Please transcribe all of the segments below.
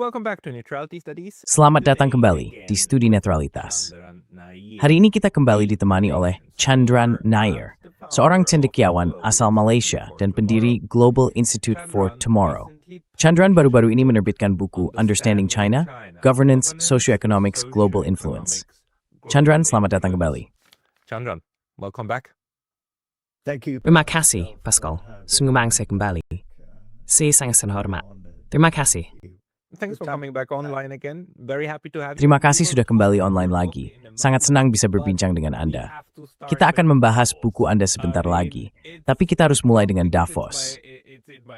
Welcome back to Neutrality Studies. Selamat datang kembali di Studi Netralitas. Hari ini kita kembali ditemani oleh Chandran Nair, seorang cendekiawan asal Malaysia dan pendiri Global Institute for Tomorrow. Chandran baru-baru ini menerbitkan buku Understanding China, Governance, Socioeconomics, Global Influence. Chandran, selamat datang kembali. Chandran, welcome back. Thank you. Terima kasih, Pascal. Sungguh saya kembali. Saya sangat hormat. Terima kasih. Thanks for coming back online again. Very happy to have you. Terima kasih sudah kembali online lagi. Sangat senang bisa berbincang dengan Anda. Kita akan membahas buku Anda sebentar lagi, tapi kita harus mulai dengan Davos.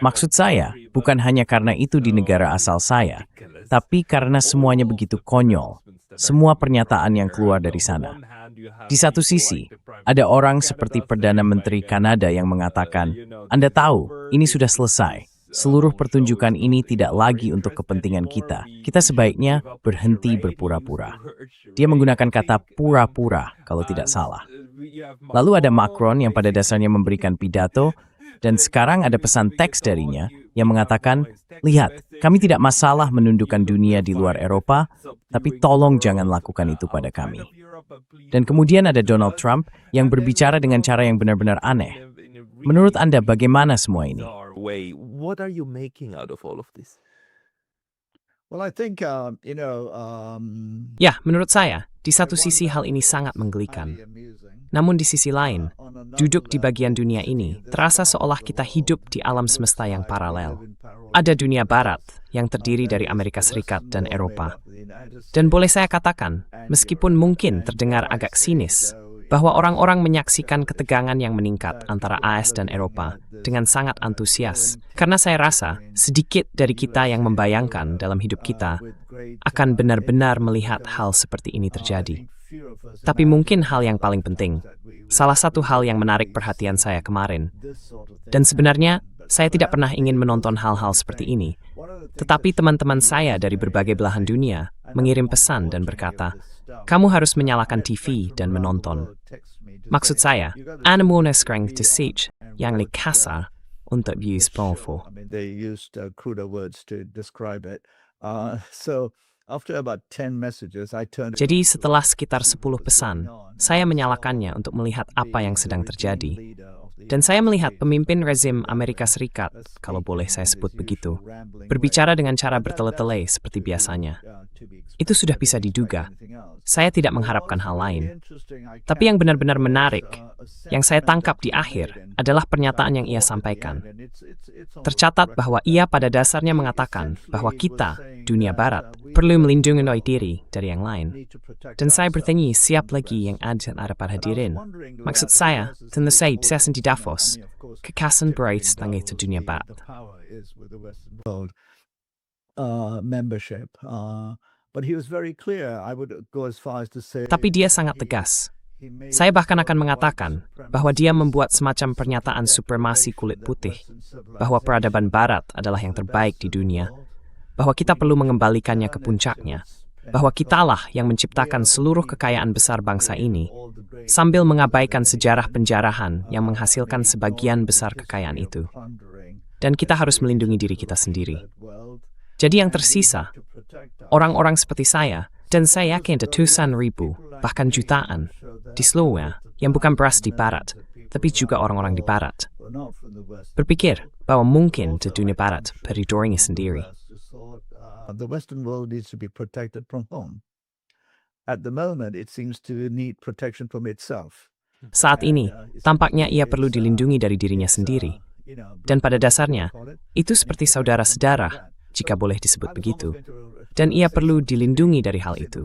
Maksud saya, bukan hanya karena itu di negara asal saya, tapi karena semuanya begitu konyol. Semua pernyataan yang keluar dari sana. Di satu sisi, ada orang seperti Perdana Menteri Kanada yang mengatakan, Anda tahu, ini sudah selesai. Seluruh pertunjukan ini tidak lagi untuk kepentingan kita. Kita sebaiknya berhenti berpura-pura. Dia menggunakan kata pura-pura kalau tidak salah. Lalu ada Macron yang pada dasarnya memberikan pidato, dan sekarang ada pesan teks darinya yang mengatakan, lihat, kami tidak masalah menundukkan dunia di luar Eropa, tapi tolong jangan lakukan itu pada kami. Dan kemudian ada Donald Trump yang berbicara dengan cara yang benar-benar aneh. Menurut Anda bagaimana semua ini? What are you making out of all of this? Well, I think, Ya, menurut saya, di satu sisi hal ini sangat menggelikan. Namun di sisi lain, duduk di bagian dunia ini terasa seolah kita hidup di alam semesta yang paralel. Ada dunia barat yang terdiri dari Amerika Serikat dan Eropa. Dan boleh saya katakan, meskipun mungkin terdengar agak sinis, bahwa orang-orang menyaksikan ketegangan yang meningkat antara AS dan Eropa dengan sangat antusias. Karena saya rasa sedikit dari kita yang membayangkan dalam hidup kita akan benar-benar melihat hal seperti ini terjadi. Tapi mungkin hal yang paling penting, salah satu hal yang menarik perhatian saya kemarin, dan sebenarnya saya tidak pernah ingin menonton hal-hal seperti ini, tetapi teman-teman saya dari berbagai belahan dunia mengirim pesan dan berkata, kamu harus menyalakan TV dan menonton. Maksud saya, Anda muna sekarang to siege yang lebih kasar untuk use powerful. they used cruder words to describe it. So after about 10 messages, I turned. Jadi setelah sekitar 10 pesan, saya menyalakannya untuk melihat apa yang sedang terjadi. Dan saya melihat pemimpin rezim Amerika Serikat, kalau boleh saya sebut begitu, berbicara dengan cara bertele-tele seperti biasanya. Itu sudah bisa diduga. Saya tidak mengharapkan hal lain. Tapi yang benar-benar menarik, yang saya tangkap di akhir, adalah pernyataan yang ia sampaikan. Tercatat bahwa ia pada dasarnya mengatakan bahwa kita, dunia barat, perlu melindungi diri dari yang lain. Dan saya bertanya siap lagi yang ada pada hadirin. Maksud saya, tentu saya bisa di Davos, kekasan berat tentang itu dunia barat. Membership. But he was very clear. I would go as far as to say. Tapi dia sangat tegas. Saya bahkan akan mengatakan bahwa dia membuat semacam pernyataan supremasi kulit putih, bahwa peradaban barat adalah yang terbaik di dunia, bahwa kita perlu mengembalikannya ke puncaknya, bahwa kitalah yang menciptakan seluruh kekayaan besar bangsa ini, sambil mengabaikan sejarah penjarahan yang menghasilkan sebagian besar kekayaan itu. Dan kita harus melindungi diri kita sendiri. Jadi yang tersisa, orang-orang seperti saya, dan saya yakin ratusan ribu, bahkan jutaan, di seluruhnya, yang bukan beras di barat, tapi juga orang-orang di barat, berpikir bahwa mungkin di dunia barat periodornya sendiri. The Western world needs to be protected from home. At the moment, it seems to need protection from itself. Saat ini, tampaknya ia perlu dilindungi dari dirinya sendiri. Dan pada dasarnya, itu seperti saudara-saudara, jika boleh disebut begitu. Dan ia perlu dilindungi dari hal itu.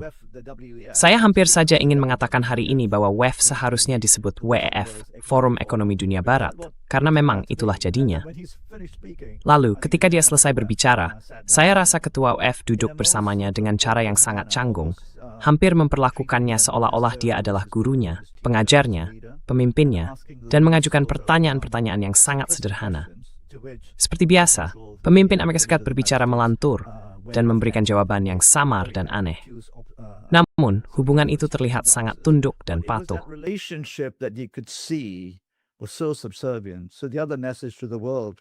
Saya hampir saja ingin mengatakan hari ini bahwa WEF seharusnya disebut WEF, Forum Ekonomi Dunia Barat, karena memang itulah jadinya. Lalu, ketika dia selesai berbicara, saya rasa ketua WEF duduk bersamanya dengan cara yang sangat canggung, hampir memperlakukannya seolah-olah dia adalah gurunya, pengajarnya, pemimpinnya, dan mengajukan pertanyaan-pertanyaan yang sangat sederhana. Seperti biasa, pemimpin Amerika Serikat berbicara melantur dan memberikan jawaban yang samar dan aneh. Namun, hubungan itu terlihat sangat tunduk dan patuh. Relationship that you could see was so subservient. So the other message to the world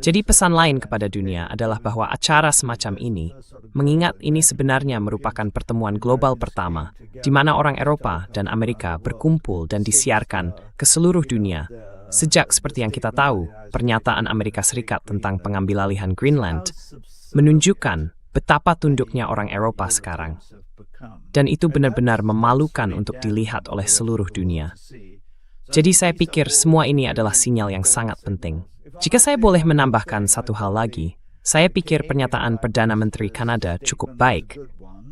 Jadi pesan lain kepada dunia adalah bahwa acara semacam ini, mengingat ini sebenarnya merupakan pertemuan global pertama, di mana orang Eropa dan Amerika berkumpul dan disiarkan ke seluruh dunia. Sejak seperti yang kita tahu, pernyataan Amerika Serikat tentang pengambilalihan Greenland menunjukkan betapa tunduknya orang Eropa sekarang. Dan itu benar-benar memalukan untuk dilihat oleh seluruh dunia. Jadi saya pikir semua ini adalah sinyal yang sangat penting. Jika saya boleh menambahkan satu hal lagi, saya pikir pernyataan Perdana Menteri Kanada cukup baik,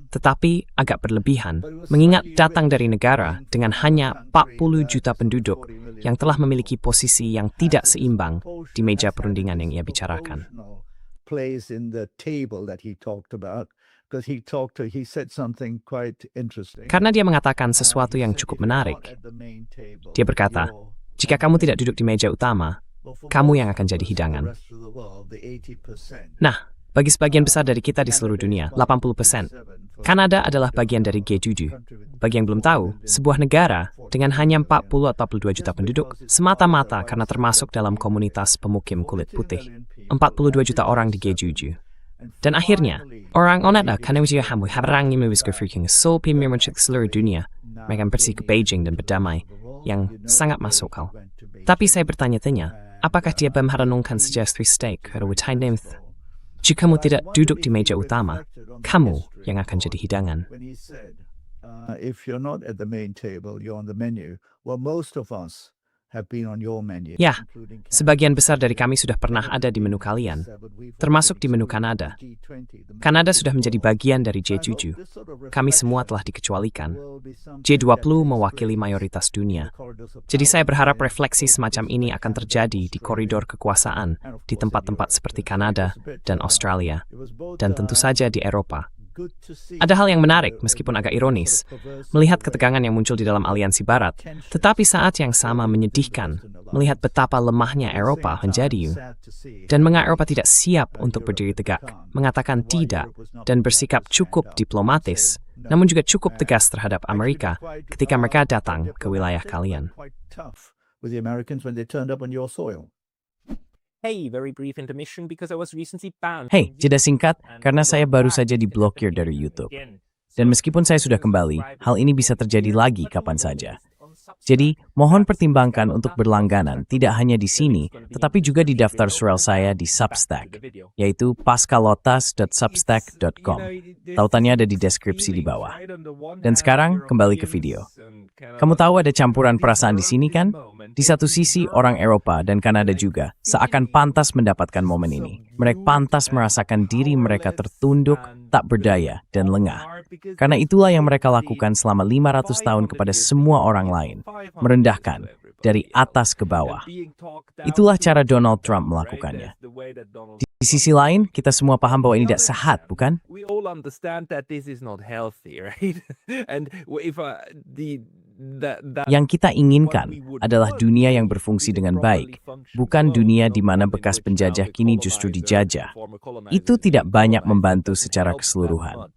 tetapi agak berlebihan, mengingat datang dari negara dengan hanya 40 juta penduduk yang telah memiliki posisi yang tidak seimbang di meja perundingan yang ia bicarakan. Karena dia mengatakan sesuatu yang cukup menarik. Dia berkata, jika kamu tidak duduk di meja utama, kamu yang akan jadi hidangan. Nah, bagi sebagian besar dari kita di seluruh dunia, 80%, Kanada adalah bagian dari G7. Bagi yang belum tahu, sebuah negara dengan hanya 40-42 juta penduduk, semata-mata karena termasuk dalam komunitas pemukim kulit putih. 42 juta orang di G7. Dan akhirnya, orang-orang karena usia hamu harang yang memiliki freaking so premier mencek seluruh dunia, mereka pergi ke Beijing dan berdamai, yang sangat masuk akal. Tapi saya bertanya-tanya, apakah dia merenungkan sejarah steak atau Thailand? Jika kamu tidak duduk di meja utama, kamu yang akan jadi hidangan. Ya, sebagian besar dari kami sudah pernah ada di menu kalian, termasuk di menu Kanada. Kanada sudah menjadi bagian dari G7. Kami semua telah dikecualikan. G20 mewakili mayoritas dunia. Jadi saya berharap refleksi semacam ini akan terjadi di koridor kekuasaan di tempat-tempat seperti Kanada dan Australia, dan tentu saja di Eropa. Ada hal yang menarik, meskipun agak ironis, melihat ketegangan yang muncul di dalam aliansi Barat, tetapi saat yang sama menyedihkan, melihat betapa lemahnya Eropa menjadi, dan mengapa Eropa tidak siap untuk berdiri tegak, mengatakan tidak, dan bersikap cukup diplomatis, namun juga cukup tegas terhadap Amerika ketika mereka datang ke wilayah kalian. Hey, very brief intermission because I was recently banned. Hey, jeda singkat karena saya baru saja diblokir dari YouTube. Dan meskipun saya sudah kembali, hal ini bisa terjadi lagi kapan saja. Jadi, mohon pertimbangkan untuk berlangganan tidak hanya di sini, tetapi juga di daftar surel saya di Substack, yaitu pascalotas.substack.com. Tautannya ada di deskripsi di bawah. Dan sekarang, kembali ke video. Kamu tahu ada campuran perasaan di sini kan? Di satu sisi, orang Eropa dan Kanada juga seakan pantas mendapatkan momen ini. Mereka pantas merasakan diri mereka tertunduk, tak berdaya, dan lengah. Karena itulah yang mereka lakukan selama 500 tahun kepada semua orang lain. Merendahkan, dari atas ke bawah. Itulah cara Donald Trump melakukannya. Di sisi lain, kita semua paham bahwa ini tidak sehat, bukan? We all understand that this is not healthy, right? And if Yang kita inginkan adalah dunia yang berfungsi dengan baik, bukan dunia di mana bekas penjajah kini justru dijajah. Itu tidak banyak membantu secara keseluruhan.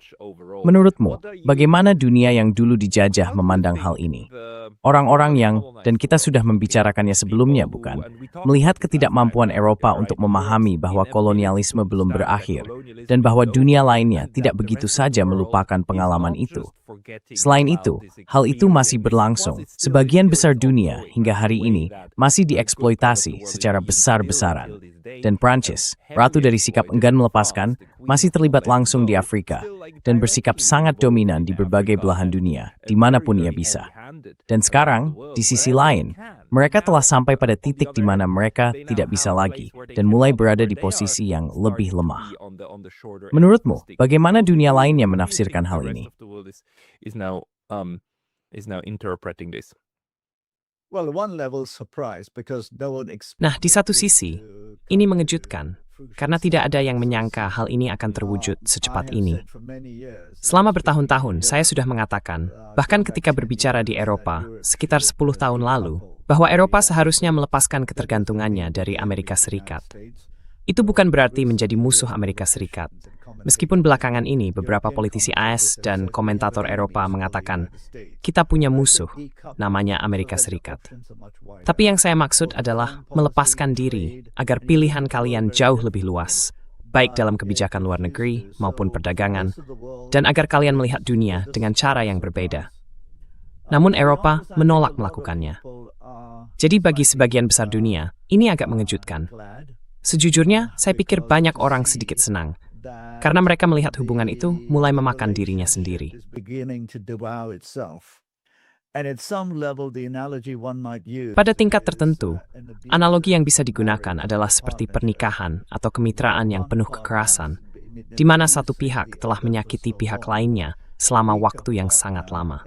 Menurutmu, bagaimana dunia yang dulu dijajah memandang hal ini? Orang-orang yang, dan kita sudah membicarakannya sebelumnya, bukan? Melihat ketidakmampuan Eropa untuk memahami bahwa kolonialisme belum berakhir, dan bahwa dunia lainnya tidak begitu saja melupakan pengalaman itu. Selain itu, hal itu masih berlangsung. Sebagian besar dunia hingga hari ini masih dieksploitasi secara besar-besaran. Dan Prancis, ratu dari sikap enggan melepaskan, masih terlibat langsung di Afrika dan bersikap sangat dominan di berbagai belahan dunia, dimanapun ia bisa. Dan sekarang, di sisi lain, mereka telah sampai pada titik di mana mereka tidak bisa lagi dan mulai berada di posisi yang lebih lemah. Menurutmu, bagaimana dunia lainnya menafsirkan hal ini? Nah, di satu sisi, ini mengejutkan, karena tidak ada yang menyangka hal ini akan terwujud secepat ini. Selama bertahun-tahun, saya sudah mengatakan, bahkan ketika berbicara di Eropa, sekitar 10 tahun lalu, bahwa Eropa seharusnya melepaskan ketergantungannya dari Amerika Serikat. Itu bukan berarti menjadi musuh Amerika Serikat, Meskipun belakangan ini beberapa politisi AS dan komentator Eropa mengatakan, kita punya musuh, namanya Amerika Serikat. Tapi yang saya maksud adalah melepaskan diri agar pilihan kalian jauh lebih luas, baik dalam kebijakan luar negeri maupun perdagangan, dan agar kalian melihat dunia dengan cara yang berbeda. Namun Eropa menolak melakukannya. Jadi bagi sebagian besar dunia, ini agak mengejutkan. Sejujurnya, saya pikir banyak orang sedikit senang, karena mereka melihat hubungan itu mulai memakan dirinya sendiri. Pada tingkat tertentu, analogi yang bisa digunakan adalah seperti pernikahan atau kemitraan yang penuh kekerasan, di mana satu pihak telah menyakiti pihak lainnya selama waktu yang sangat lama.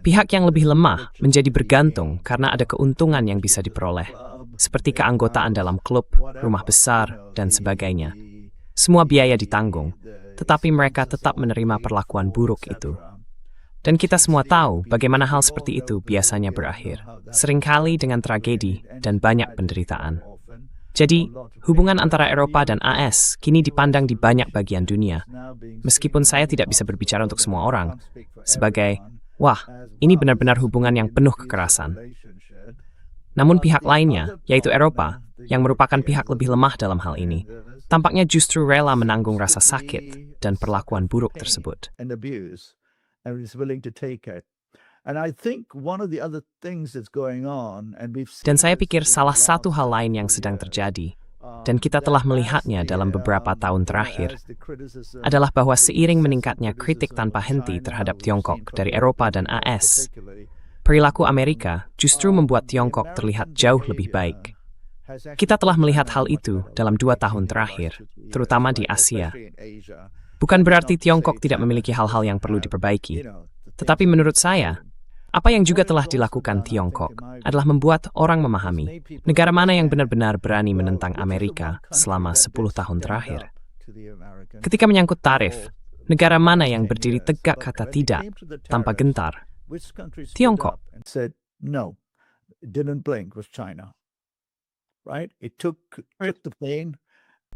Pihak yang lebih lemah menjadi bergantung karena ada keuntungan yang bisa diperoleh, seperti keanggotaan dalam klub, rumah besar, dan sebagainya. Semua biaya ditanggung, tetapi mereka tetap menerima perlakuan buruk itu. Dan kita semua tahu bagaimana hal seperti itu biasanya berakhir, seringkali dengan tragedi dan banyak penderitaan. Jadi, hubungan antara Eropa dan AS kini dipandang di banyak bagian dunia, meskipun saya tidak bisa berbicara untuk semua orang, sebagai, wah, ini benar-benar hubungan yang penuh kekerasan. Namun pihak lainnya, yaitu Eropa, yang merupakan pihak lebih lemah dalam hal ini, tampaknya justru rela menanggung rasa sakit dan perlakuan buruk tersebut. Dan saya pikir salah satu hal lain yang sedang terjadi, dan kita telah melihatnya dalam beberapa tahun terakhir, adalah bahwa seiring meningkatnya kritik tanpa henti terhadap Tiongkok dari Eropa dan AS, perilaku Amerika justru membuat Tiongkok terlihat jauh lebih baik. Kita telah melihat hal itu dalam 2 tahun terakhir, terutama di Asia. Bukan berarti Tiongkok tidak memiliki hal-hal yang perlu diperbaiki, tetapi menurut saya, apa yang juga telah dilakukan Tiongkok adalah membuat orang memahami negara mana yang benar-benar berani menentang Amerika selama 10 tahun terakhir. Ketika menyangkut tarif, negara mana yang berdiri tegak kata tidak tanpa gentar? Tiongkok.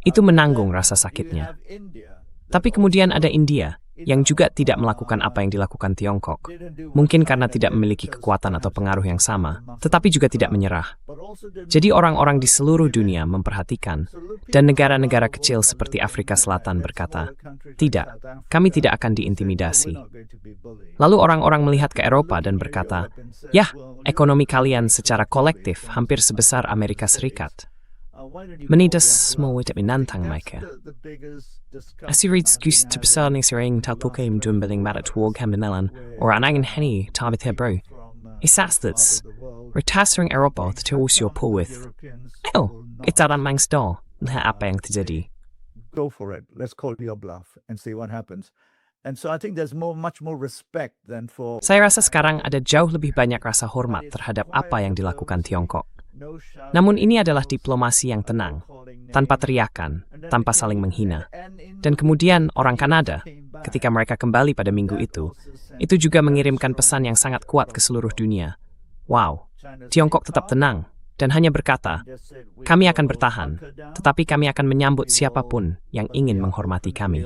Itu menanggung rasa sakitnya. Tapi kemudian ada India yang juga tidak melakukan apa yang dilakukan Tiongkok. Mungkin karena tidak memiliki kekuatan atau pengaruh yang sama, tetapi juga tidak menyerah. Jadi orang-orang di seluruh dunia memperhatikan, dan negara-negara kecil seperti Afrika Selatan berkata, tidak, kami tidak akan diintimidasi. Lalu orang-orang melihat ke Eropa dan berkata, yah, ekonomi kalian secara kolektif hampir sebesar Amerika Serikat. Menidas små witet menantang mereka. Asirids gus terbesar ning sering talpukim dumbeling marat wog hambenelan, or anangin henny tabit hebro. Isastats, retastering Eropa terus your pull with. Oh, it's aran mangstar. Lihat apa yang terjadi. Go for it. Let's call your bluff and see what happens. And so I think there's much more respect than for. Saya rasa sekarang ada jauh lebih banyak rasa hormat terhadap apa yang dilakukan Tiongkok. Namun ini adalah diplomasi yang tenang, tanpa teriakan, tanpa saling menghina. Dan kemudian orang Kanada, ketika mereka kembali pada minggu itu juga mengirimkan pesan yang sangat kuat ke seluruh dunia. Wow, Tiongkok tetap tenang, dan hanya berkata, kami akan bertahan, tetapi kami akan menyambut siapapun yang ingin menghormati kami.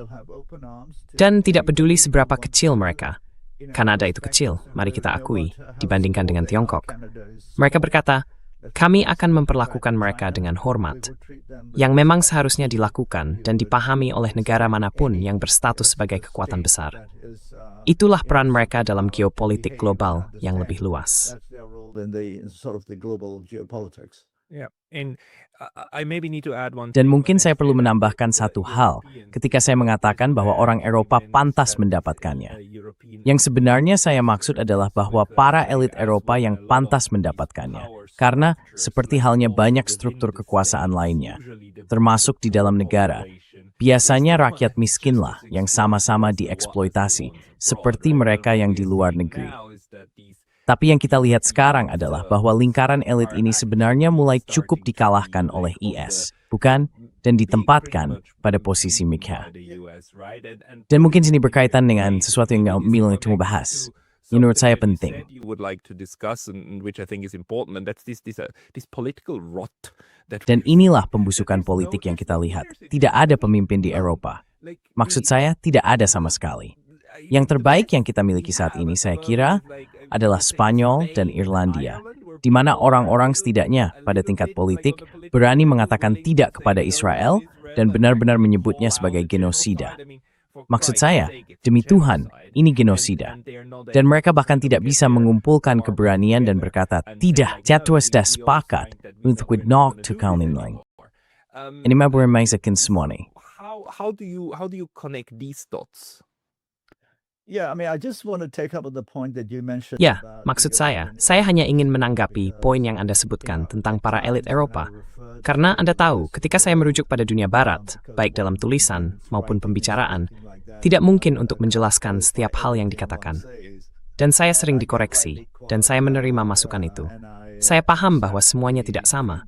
Dan tidak peduli seberapa kecil mereka. Kanada itu kecil, mari kita akui, dibandingkan dengan Tiongkok. Mereka berkata, kami akan memperlakukan mereka dengan hormat, yang memang seharusnya dilakukan dan dipahami oleh negara manapun yang berstatus sebagai kekuatan besar. Itulah peran mereka dalam geopolitik global yang lebih luas. Dan mungkin saya perlu menambahkan satu hal ketika saya mengatakan bahwa orang Eropa pantas mendapatkannya. Yang sebenarnya saya maksud adalah bahwa para elit Eropa yang pantas mendapatkannya. Karena seperti halnya banyak struktur kekuasaan lainnya, termasuk di dalam negara, biasanya rakyat miskinlah yang sama-sama dieksploitasi, seperti mereka yang di luar negeri. Tapi yang kita lihat sekarang adalah bahwa lingkaran elit ini sebenarnya mulai cukup dikalahkan oleh IS, bukan? Dan ditempatkan pada posisi mereka. Dan mungkin sini berkaitan dengan sesuatu yang Milan itu bahas. Menurut saya penting. Dan inilah pembusukan politik yang kita lihat. Tidak ada pemimpin di Eropa. Maksud saya, tidak ada sama sekali. Yang terbaik yang kita miliki saat ini, saya kira, adalah Spanyol dan Irlandia, di mana orang-orang setidaknya pada tingkat politik berani mengatakan tidak kepada Israel dan benar-benar menyebutnya sebagai genosida. Maksud saya, demi Tuhan, ini genosida. Dan mereka bahkan tidak bisa mengumpulkan keberanian dan berkata, tidak, jatuh sudah sepakat untuk knock to Kalninling. Ini mempermainkan semua nih. How do you connect these dots? Yeah, I mean, I just want to take up on the point that you mentioned. Ya, about maksud the saya European hanya ingin Union. menanggapi poin yang Anda sebutkan tentang para elit Eropa. Karena Anda tahu, ketika saya merujuk pada dunia barat, baik dalam tulisan maupun pembicaraan, tidak mungkin untuk menjelaskan setiap hal yang dikatakan. Dan saya sering dikoreksi, dan saya menerima masukan itu. Saya paham bahwa semuanya tidak sama.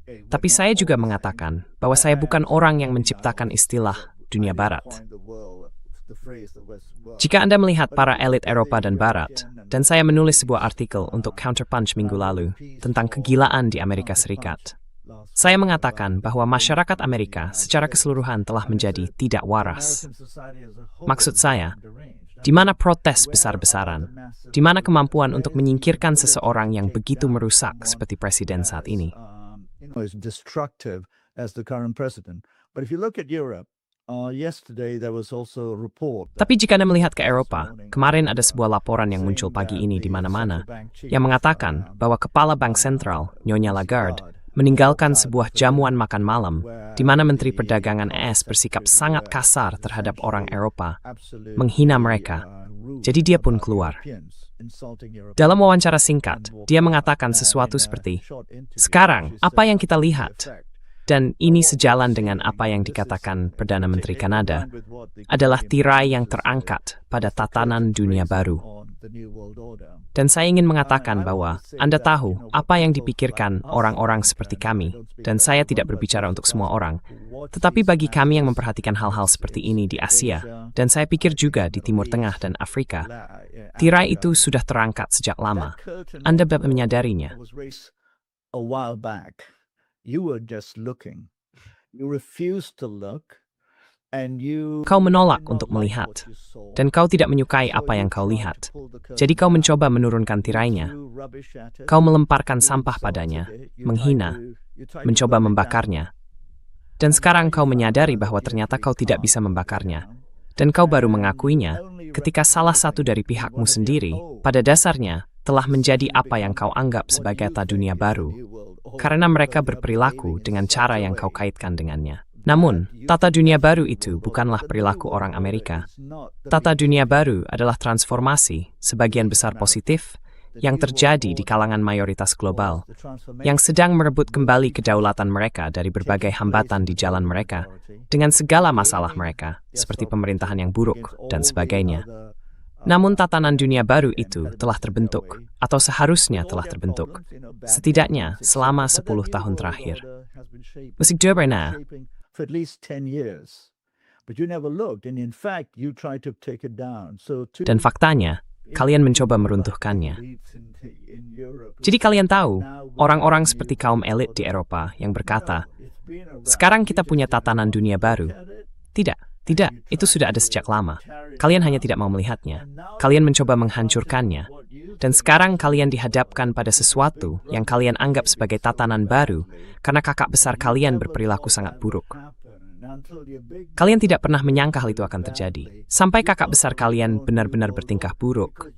Tapi saya juga mengatakan bahwa saya bukan orang yang menciptakan istilah dunia barat. Jika Anda melihat para elit Eropa dan Barat, dan saya menulis sebuah artikel untuk Counterpunch minggu lalu tentang kegilaan di Amerika Serikat, saya mengatakan bahwa masyarakat Amerika secara keseluruhan telah menjadi tidak waras. Maksud saya, di mana protes besar-besaran, di mana kemampuan untuk menyingkirkan seseorang yang begitu merusak seperti presiden saat ini. As destructive as the current president. But if you look at Europe, yesterday there was also a report. Tapi jika Anda melihat ke Eropa, kemarin ada sebuah laporan yang muncul pagi ini di mana-mana yang mengatakan bahwa Kepala Bank Sentral, Nyonya Lagarde, meninggalkan sebuah jamuan makan malam di mana Menteri Perdagangan ES bersikap sangat kasar terhadap orang Eropa, menghina mereka. Jadi dia pun keluar. Dalam wawancara singkat, dia mengatakan sesuatu seperti, "Sekarang, apa yang kita lihat, dan ini sejalan dengan apa yang dikatakan Perdana Menteri Kanada, adalah tirai yang terangkat pada tatanan dunia baru." Dan saya ingin mengatakan bahwa Anda tahu apa yang dipikirkan orang-orang seperti kami, dan saya tidak berbicara untuk semua orang, tetapi bagi kami yang memperhatikan hal-hal seperti ini di Asia, dan saya pikir juga di Timur Tengah dan Afrika, tirai itu sudah terangkat sejak lama. Anda menyadarinya. A while back, you were just looking. You refused to look, and you. Kau menolak untuk melihat, dan kau tidak menyukai apa yang kau lihat. Jadi kau mencoba menurunkan tirainya. Kau melemparkan sampah padanya, menghina, mencoba membakarnya. Dan sekarang kau menyadari bahwa ternyata kau tidak bisa membakarnya. Dan kau baru mengakuinya ketika salah satu dari pihakmu sendiri, pada dasarnya, telah menjadi apa yang kau anggap sebagai tata dunia baru. Karena mereka berperilaku dengan cara yang kau kaitkan dengannya. Namun, tata dunia baru itu bukanlah perilaku orang Amerika. Tata dunia baru adalah transformasi, sebagian besar positif, yang terjadi di kalangan mayoritas global, yang sedang merebut kembali kedaulatan mereka dari berbagai hambatan di jalan mereka, dengan segala masalah mereka, seperti pemerintahan yang buruk, dan sebagainya. Namun tatanan dunia baru itu telah terbentuk, atau seharusnya telah terbentuk, setidaknya selama 10 tahun terakhir. Musik Derberna. For at least 10 years. But you never looked, and in fact, you tried to take it down. So Dan faktanya, kalian mencoba meruntuhkannya. Jadi kalian tahu, orang-orang seperti kaum elit di Eropa yang berkata, "Sekarang kita punya tatanan dunia baru." Tidak, itu sudah ada sejak lama. Kalian hanya tidak mau melihatnya. Kalian mencoba menghancurkannya. Dan sekarang kalian dihadapkan pada sesuatu yang kalian anggap sebagai tatanan baru karena kakak besar kalian berperilaku sangat buruk. Kalian tidak pernah menyangka hal itu akan terjadi. Sampai kakak besar kalian benar-benar bertingkah buruk.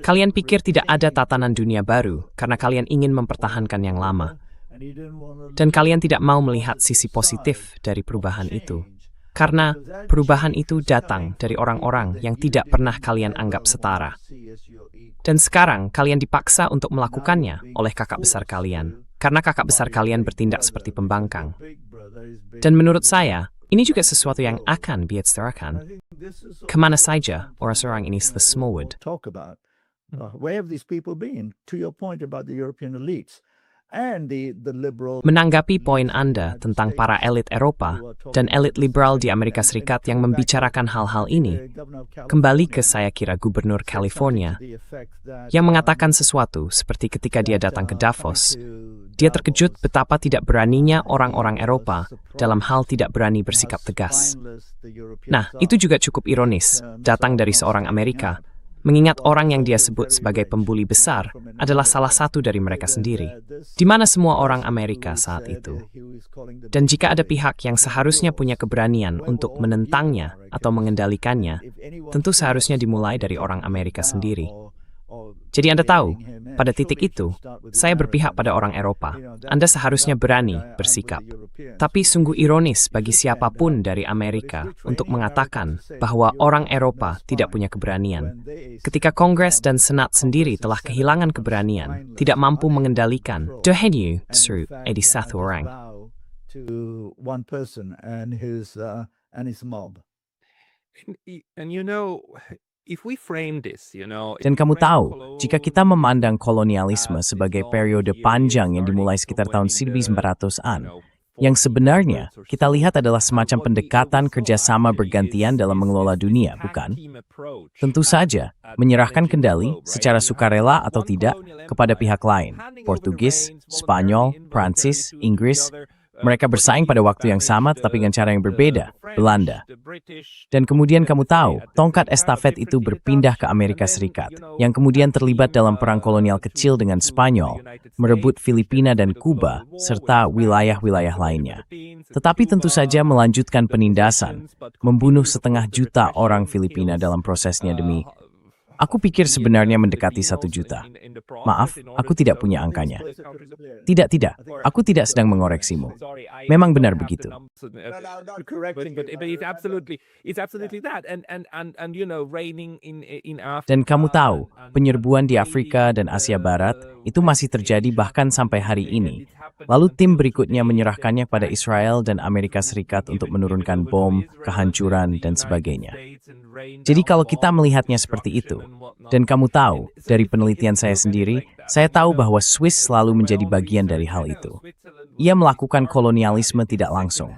Kalian pikir tidak ada tatanan dunia baru karena kalian ingin mempertahankan yang lama. Dan kalian tidak mau melihat sisi positif dari perubahan itu. Karena perubahan itu datang dari orang-orang yang tidak pernah kalian anggap setara. Dan sekarang kalian dipaksa untuk melakukannya oleh kakak besar kalian. Karena kakak besar kalian bertindak seperti pembangkang. Dan menurut saya, ini juga sesuatu yang akan dibicarakan. Kemana saja orang-orang ini selesai semua. Talk about where have these people been? To your point about the European elites, Menanggapi poin Anda tentang para elit Eropa dan elit liberal di Amerika Serikat yang membicarakan hal-hal ini, kembali ke saya kira Gubernur California yang mengatakan sesuatu seperti ketika dia datang ke Davos. Dia terkejut betapa tidak beraninya orang-orang Eropa dalam hal tidak berani bersikap tegas. Nah, itu juga cukup ironis, datang dari seorang Amerika, mengingat orang yang dia sebut sebagai pembuli besar adalah salah satu dari mereka sendiri, di mana semua orang Amerika saat itu. Dan jika ada pihak yang seharusnya punya keberanian untuk menentangnya atau mengendalikannya, tentu seharusnya dimulai dari orang Amerika sendiri. Jadi Anda tahu, pada titik itu, saya berpihak pada orang Eropa. Anda seharusnya berani bersikap. Tapi sungguh ironis bagi siapapun dari Amerika untuk mengatakan bahwa orang Eropa tidak punya keberanian. Ketika Kongres dan Senat sendiri telah kehilangan keberanian, tidak mampu mengendalikan Dohenyu seru edi satu orang. Dan kamu tahu, jika kita memandang kolonialisme sebagai periode panjang yang dimulai sekitar tahun 1400-an, yang sebenarnya kita lihat adalah semacam pendekatan kerjasama bergantian dalam mengelola dunia, bukan? Tentu saja, menyerahkan kendali secara sukarela atau tidak kepada pihak lain, Portugis, Spanyol, Prancis, Inggris. Mereka bersaing pada waktu yang sama tetapi dengan cara yang berbeda, Belanda. Dan kemudian kamu tahu, tongkat estafet itu berpindah ke Amerika Serikat, yang kemudian terlibat dalam perang kolonial kecil dengan Spanyol, merebut Filipina dan Kuba, serta wilayah-wilayah lainnya. Tetapi tentu saja melanjutkan penindasan, membunuh 500 juta orang Filipina dalam prosesnya demi... Aku pikir sebenarnya mendekati 1 juta. Maaf, aku tidak punya angkanya. Tidak, aku tidak sedang mengoreksimu. Memang benar begitu. Dan kamu tahu, penyerbuan di Afrika dan Asia Barat itu masih terjadi bahkan sampai hari ini. Lalu tim berikutnya menyerahkannya pada Israel dan Amerika Serikat untuk menurunkan bom, kehancuran, dan sebagainya. Jadi kalau kita melihatnya seperti itu, dan kamu tahu, dari penelitian saya sendiri, saya tahu bahwa Swiss selalu menjadi bagian dari hal itu. Ia melakukan kolonialisme tidak langsung.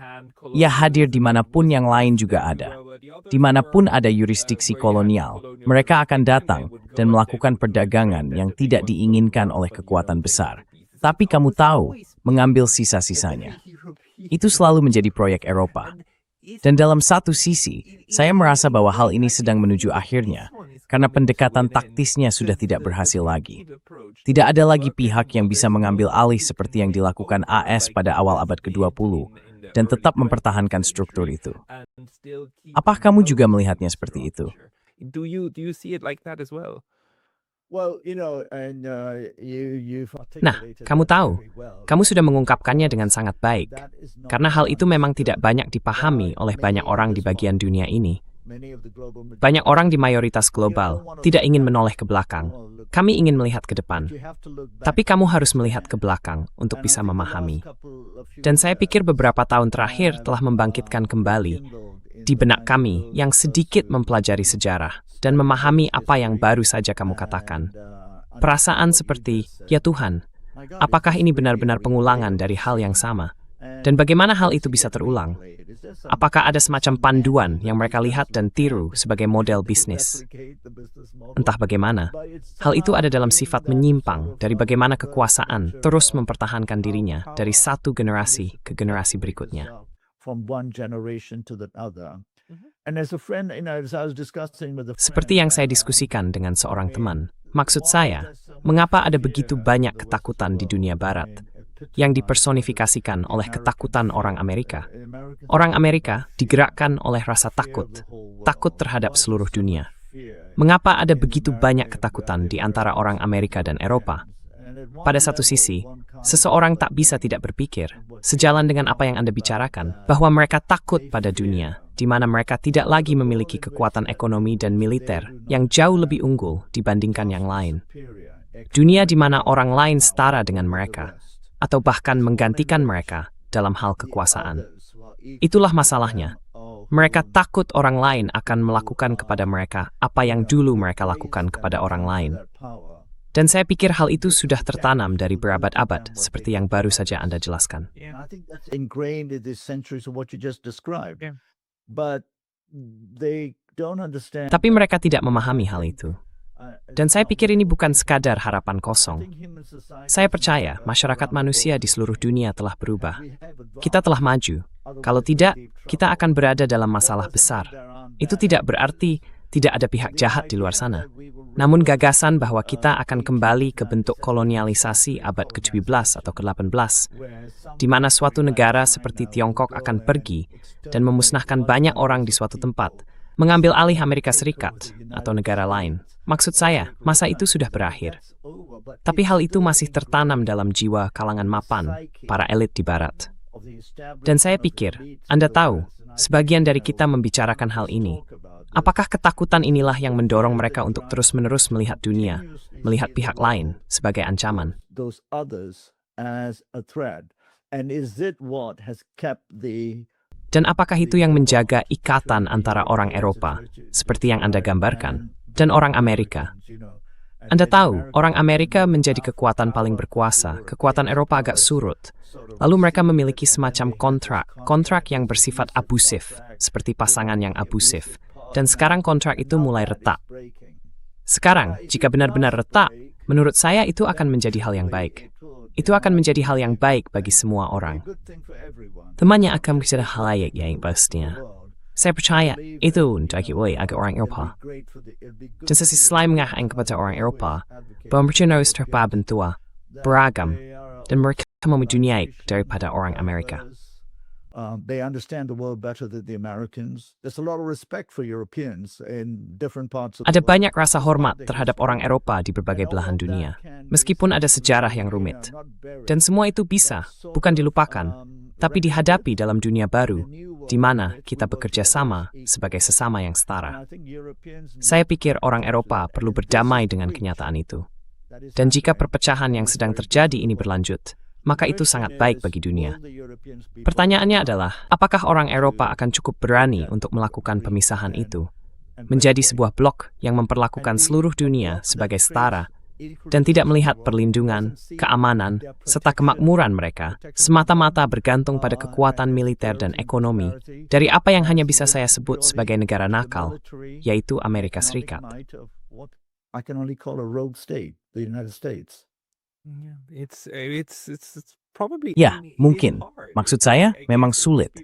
Ia hadir dimanapun yang lain juga ada. Dimanapun ada yurisdiksi kolonial, mereka akan datang dan melakukan perdagangan yang tidak diinginkan oleh kekuatan besar. Tapi kamu tahu, mengambil sisa-sisanya. Itu selalu menjadi proyek Eropa. Dan dalam satu sisi, saya merasa bahwa hal ini sedang menuju akhirnya, karena pendekatan taktisnya sudah tidak berhasil lagi. Tidak ada lagi pihak yang bisa mengambil alih seperti yang dilakukan AS pada awal abad ke-20, dan tetap mempertahankan struktur itu. Apakah kamu juga melihatnya seperti itu? Nah, kamu tahu, kamu sudah mengungkapkannya dengan sangat baik, karena hal itu memang tidak banyak dipahami oleh banyak orang di bagian dunia ini. Banyak orang di mayoritas global tidak ingin menoleh ke belakang. Kami ingin melihat ke depan. Tapi kamu harus melihat ke belakang untuk bisa memahami. Dan saya pikir beberapa tahun terakhir telah membangkitkan kembali di benak kami yang sedikit mempelajari sejarah dan memahami apa yang baru saja kamu katakan. Perasaan seperti, ya Tuhan, apakah ini benar-benar pengulangan dari hal yang sama? Dan bagaimana hal itu bisa terulang? Apakah ada semacam panduan yang mereka lihat dan tiru sebagai model bisnis? Entah bagaimana, hal itu ada dalam sifat menyimpang dari bagaimana kekuasaan terus mempertahankan dirinya dari satu generasi ke generasi berikutnya. Seperti yang saya diskusikan dengan seorang teman, maksud saya, mengapa ada begitu banyak ketakutan di dunia barat yang dipersonifikasikan oleh ketakutan orang Amerika? Orang Amerika digerakkan oleh rasa takut terhadap seluruh dunia. Mengapa ada begitu banyak ketakutan di antara orang Amerika dan Eropa? Pada satu sisi, seseorang tak bisa tidak berpikir, sejalan dengan apa yang Anda bicarakan, bahwa mereka takut pada dunia, di mana mereka tidak lagi memiliki kekuatan ekonomi dan militer yang jauh lebih unggul dibandingkan yang lain. Dunia di mana orang lain setara dengan mereka, atau bahkan menggantikan mereka dalam hal kekuasaan. Itulah masalahnya. Mereka takut orang lain akan melakukan kepada mereka apa yang dulu mereka lakukan kepada orang lain. Dan saya pikir hal itu sudah tertanam dari berabad-abad, seperti yang baru saja Anda jelaskan. I think that's ingrained in the centuries of what you just described. Yeah. But they don't understand. Tapi mereka tidak memahami hal itu. Dan saya pikir ini bukan sekadar harapan kosong. Saya percaya masyarakat manusia di seluruh dunia telah berubah. Kita telah maju. Kalau tidak, kita akan berada dalam masalah besar. Itu tidak berarti tidak ada pihak jahat di luar sana. Namun gagasan bahwa kita akan kembali ke bentuk kolonialisasi abad ke-17 atau ke-18, di mana suatu negara seperti Tiongkok akan pergi dan memusnahkan banyak orang di suatu tempat, mengambil alih Amerika Serikat atau negara lain. Maksud saya, masa itu sudah berakhir. Tapi hal itu masih tertanam dalam jiwa kalangan mapan, para elit di Barat. Dan saya pikir, Anda tahu, sebagian dari kita membicarakan hal ini. Apakah ketakutan inilah yang mendorong mereka untuk terus-menerus melihat dunia, melihat pihak lain sebagai ancaman? Those others as a threat. And is it what has kept the Dan apakah itu yang menjaga ikatan antara orang Eropa, seperti yang Anda gambarkan, dan orang Amerika? Anda tahu, orang Amerika menjadi kekuatan paling berkuasa, kekuatan Eropa agak surut. Lalu mereka memiliki semacam kontrak yang bersifat abusif, seperti pasangan yang abusif. Dan sekarang kontrak itu mulai retak. Sekarang, jika benar-benar retak, menurut saya itu akan menjadi hal yang baik. Itu akan menjadi hal yang baik bagi semua orang. Temannya akan bisa halayak yang pastinya. Saya percaya itu untuk agak orang Eropa. Dan sesi selain mengatakan kepada orang Eropa bahwa mereka harus terbentua, beragam, dan mereka mempunyai daripada orang Amerika. They understand the world better than the Americans. There's a lot of respect for Europeans in different parts of the Ada world. banyak rasa hormat terhadap orang Eropa di berbagai belahan dunia, meskipun ada sejarah yang rumit. Dan semua itu bisa, bukan dilupakan, tapi dihadapi dalam dunia baru, di mana kita bekerja sama sebagai sesama yang setara. Saya pikir orang Eropa perlu berdamai dengan kenyataan itu. Dan jika perpecahan yang sedang terjadi ini berlanjut, maka itu sangat baik bagi dunia. Pertanyaannya adalah, apakah orang Eropa akan cukup berani untuk melakukan pemisahan itu, menjadi sebuah blok yang memperlakukan seluruh dunia sebagai setara, dan tidak melihat perlindungan, keamanan, serta kemakmuran mereka, semata-mata bergantung pada kekuatan militer dan ekonomi, dari apa yang hanya bisa saya sebut sebagai negara nakal, yaitu Amerika Serikat. I can only call a rogue state, the United States. It's probably Ya, mungkin. Maksud saya, memang sulit.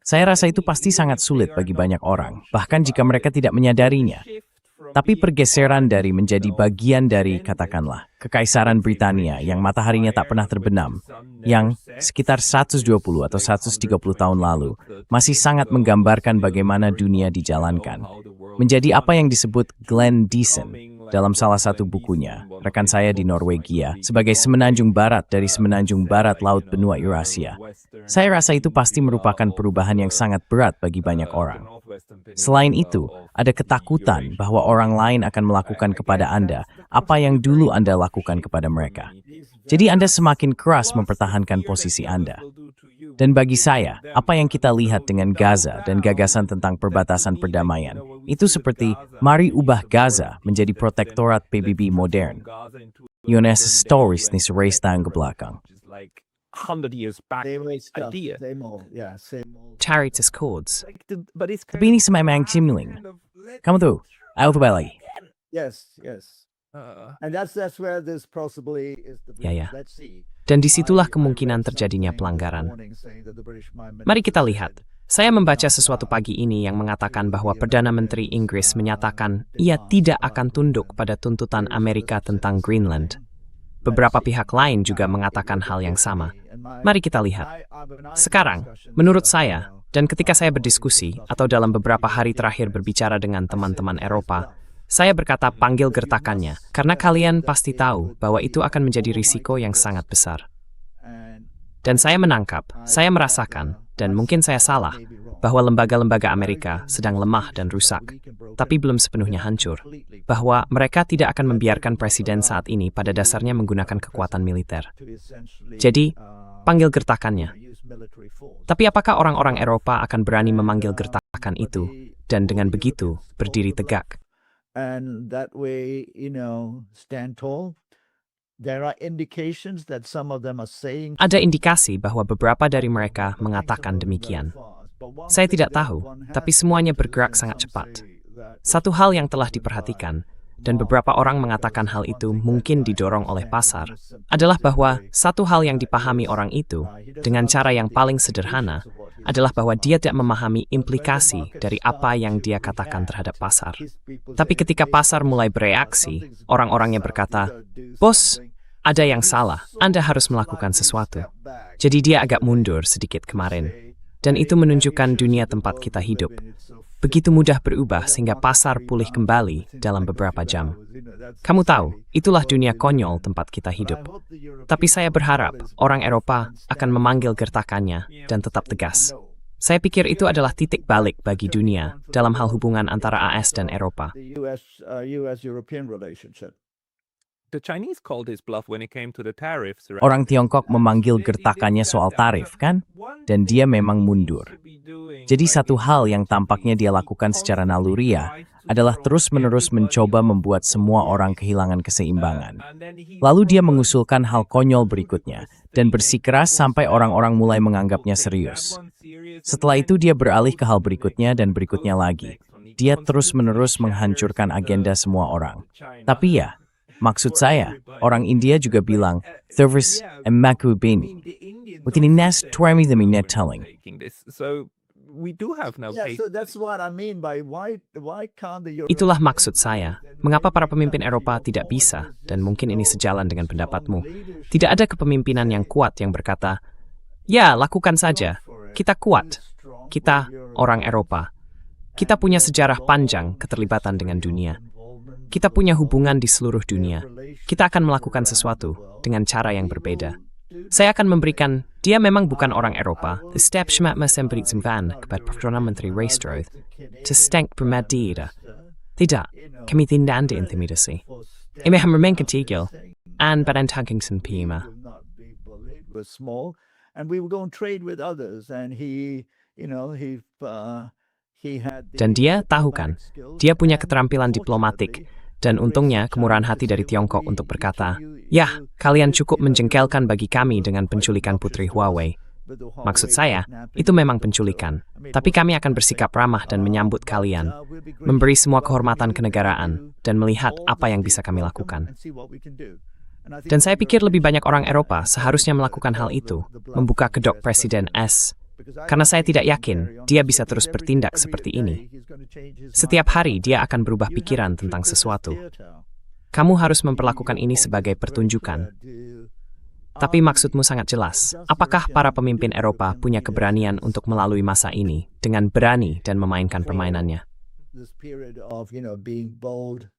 Saya rasa itu pasti sangat sulit bagi banyak orang, bahkan jika mereka tidak menyadarinya. Tapi pergeseran dari menjadi bagian dari, katakanlah, Kekaisaran Britania yang mataharinya tak pernah terbenam, yang sekitar 120 atau 130 tahun lalu, masih sangat menggambarkan bagaimana dunia dijalankan. Menjadi apa yang disebut Glenn Deason dalam salah satu bukunya, rekan saya di Norwegia, sebagai semenanjung barat dari semenanjung barat Laut Benua Eurasia. Saya rasa itu pasti merupakan perubahan yang sangat berat bagi banyak orang. Selain itu, ada ketakutan bahwa orang lain akan melakukan kepada Anda apa yang dulu Anda lakukan kepada mereka. Jadi Anda semakin keras mempertahankan posisi Anda. Dan bagi saya, apa yang kita lihat dengan Gaza dan gagasan tentang perbatasan perdamaian, itu seperti mari ubah Gaza menjadi protektorat PBB modern. Yun stories ni serais tayong ke belakang. 100 years back idea. Charities chords. But it's Tapi ini semayang cimiling. Kamu tuh, ayaw ba lagi? Yes. And that's where this possibly is the Ya. Let's see. Dan disitulah kemungkinan terjadinya pelanggaran. Mari kita lihat. Saya membaca sesuatu pagi ini yang mengatakan bahwa Perdana Menteri Inggris menyatakan ia tidak akan tunduk pada tuntutan Amerika tentang Greenland. Beberapa pihak lain juga mengatakan hal yang sama. Mari kita lihat. Sekarang, menurut saya, dan ketika saya berdiskusi atau dalam beberapa hari terakhir berbicara dengan teman-teman Eropa, saya berkata panggil gertakannya, karena kalian pasti tahu bahwa itu akan menjadi risiko yang sangat besar. Dan saya menangkap, saya merasakan, dan mungkin saya salah, bahwa lembaga-lembaga Amerika sedang lemah dan rusak, tapi belum sepenuhnya hancur. Bahwa mereka tidak akan membiarkan presiden saat ini pada dasarnya menggunakan kekuatan militer. Jadi, panggil gertakannya. Tapi apakah orang-orang Eropa akan berani memanggil gertakan itu, dan dengan begitu berdiri tegak? And that way, stand tall There are indications that some of them are saying Ada indikasi bahwa beberapa dari mereka mengatakan demikian. Saya tidak tahu, tapi semuanya bergerak sangat cepat. Satu hal yang telah diperhatikan, dan beberapa orang mengatakan hal itu mungkin didorong oleh pasar, adalah bahwa satu hal yang dipahami orang itu, dengan cara yang paling sederhana, adalah bahwa dia tidak memahami implikasi dari apa yang dia katakan terhadap pasar. Tapi ketika pasar mulai bereaksi, orang-orangnya berkata, "Bos, ada yang salah, Anda harus melakukan sesuatu." Jadi dia agak mundur sedikit kemarin. Dan itu menunjukkan dunia tempat kita hidup. Begitu mudah berubah sehingga pasar pulih kembali dalam beberapa jam. Kamu tahu, itulah dunia konyol tempat kita hidup. Tapi saya berharap orang Eropa akan memanggil gertakannya dan tetap tegas. Saya pikir itu adalah titik balik bagi dunia dalam hal hubungan antara AS dan Eropa. the US-European relationship. The Chinese called his bluff when it came to the tariffs. Right? Orang Tiongkok memanggil gertakannya soal tarif, kan? Dan dia memang mundur. Jadi satu hal yang tampaknya dia lakukan secara naluriah adalah terus-menerus mencoba membuat semua orang kehilangan keseimbangan. Lalu dia mengusulkan hal konyol berikutnya dan bersikeras sampai orang-orang mulai menganggapnya serius. Setelah itu dia beralih ke hal berikutnya dan berikutnya lagi. Dia terus-menerus menghancurkan agenda semua orang. Tapi ya, maksud saya, orang India juga bilang, "Service and makubini." Within Ines Tuami the Minet telling. So we do have now Yeah, so that's what I mean by why can't the Itulah maksud saya, mengapa para pemimpin Eropa tidak bisa, dan mungkin ini sejalan dengan pendapatmu. Tidak ada kepemimpinan yang kuat yang berkata, "Ya, lakukan saja, kita kuat, kita orang Eropa. Kita punya sejarah panjang keterlibatan dengan dunia. Kita punya hubungan di seluruh dunia. Kita akan melakukan sesuatu dengan cara yang berbeda." Saya akan memberikan, dia memang bukan orang Eropa, the step schmat masembrit van kepada Perdana Menteri Reistroth, to stank bermadira. Tidak, kami tidak ada intimidasi. Ime hammermen ketigil, and barantagingsen pima. was small, and we were going to trade with others, and he had. Dan dia tahu kan, dia punya keterampilan diplomatik, dan untungnya kemurahan hati dari Tiongkok untuk berkata, "Yah, kalian cukup menjengkelkan bagi kami dengan penculikan Putri Huawei." Maksud saya, itu memang penculikan, tapi kami akan bersikap ramah dan menyambut kalian, memberi semua kehormatan kenegaraan, dan melihat apa yang bisa kami lakukan. Dan saya pikir lebih banyak orang Eropa seharusnya melakukan hal itu, membuka kedok Presiden S, karena saya tidak yakin dia bisa terus bertindak seperti ini. Setiap hari dia akan berubah pikiran tentang sesuatu. Kamu harus memperlakukan ini sebagai pertunjukan. Tapi maksudmu sangat jelas. Apakah para pemimpin Eropa punya keberanian untuk melalui masa ini dengan berani dan memainkan permainannya? This period of, being bold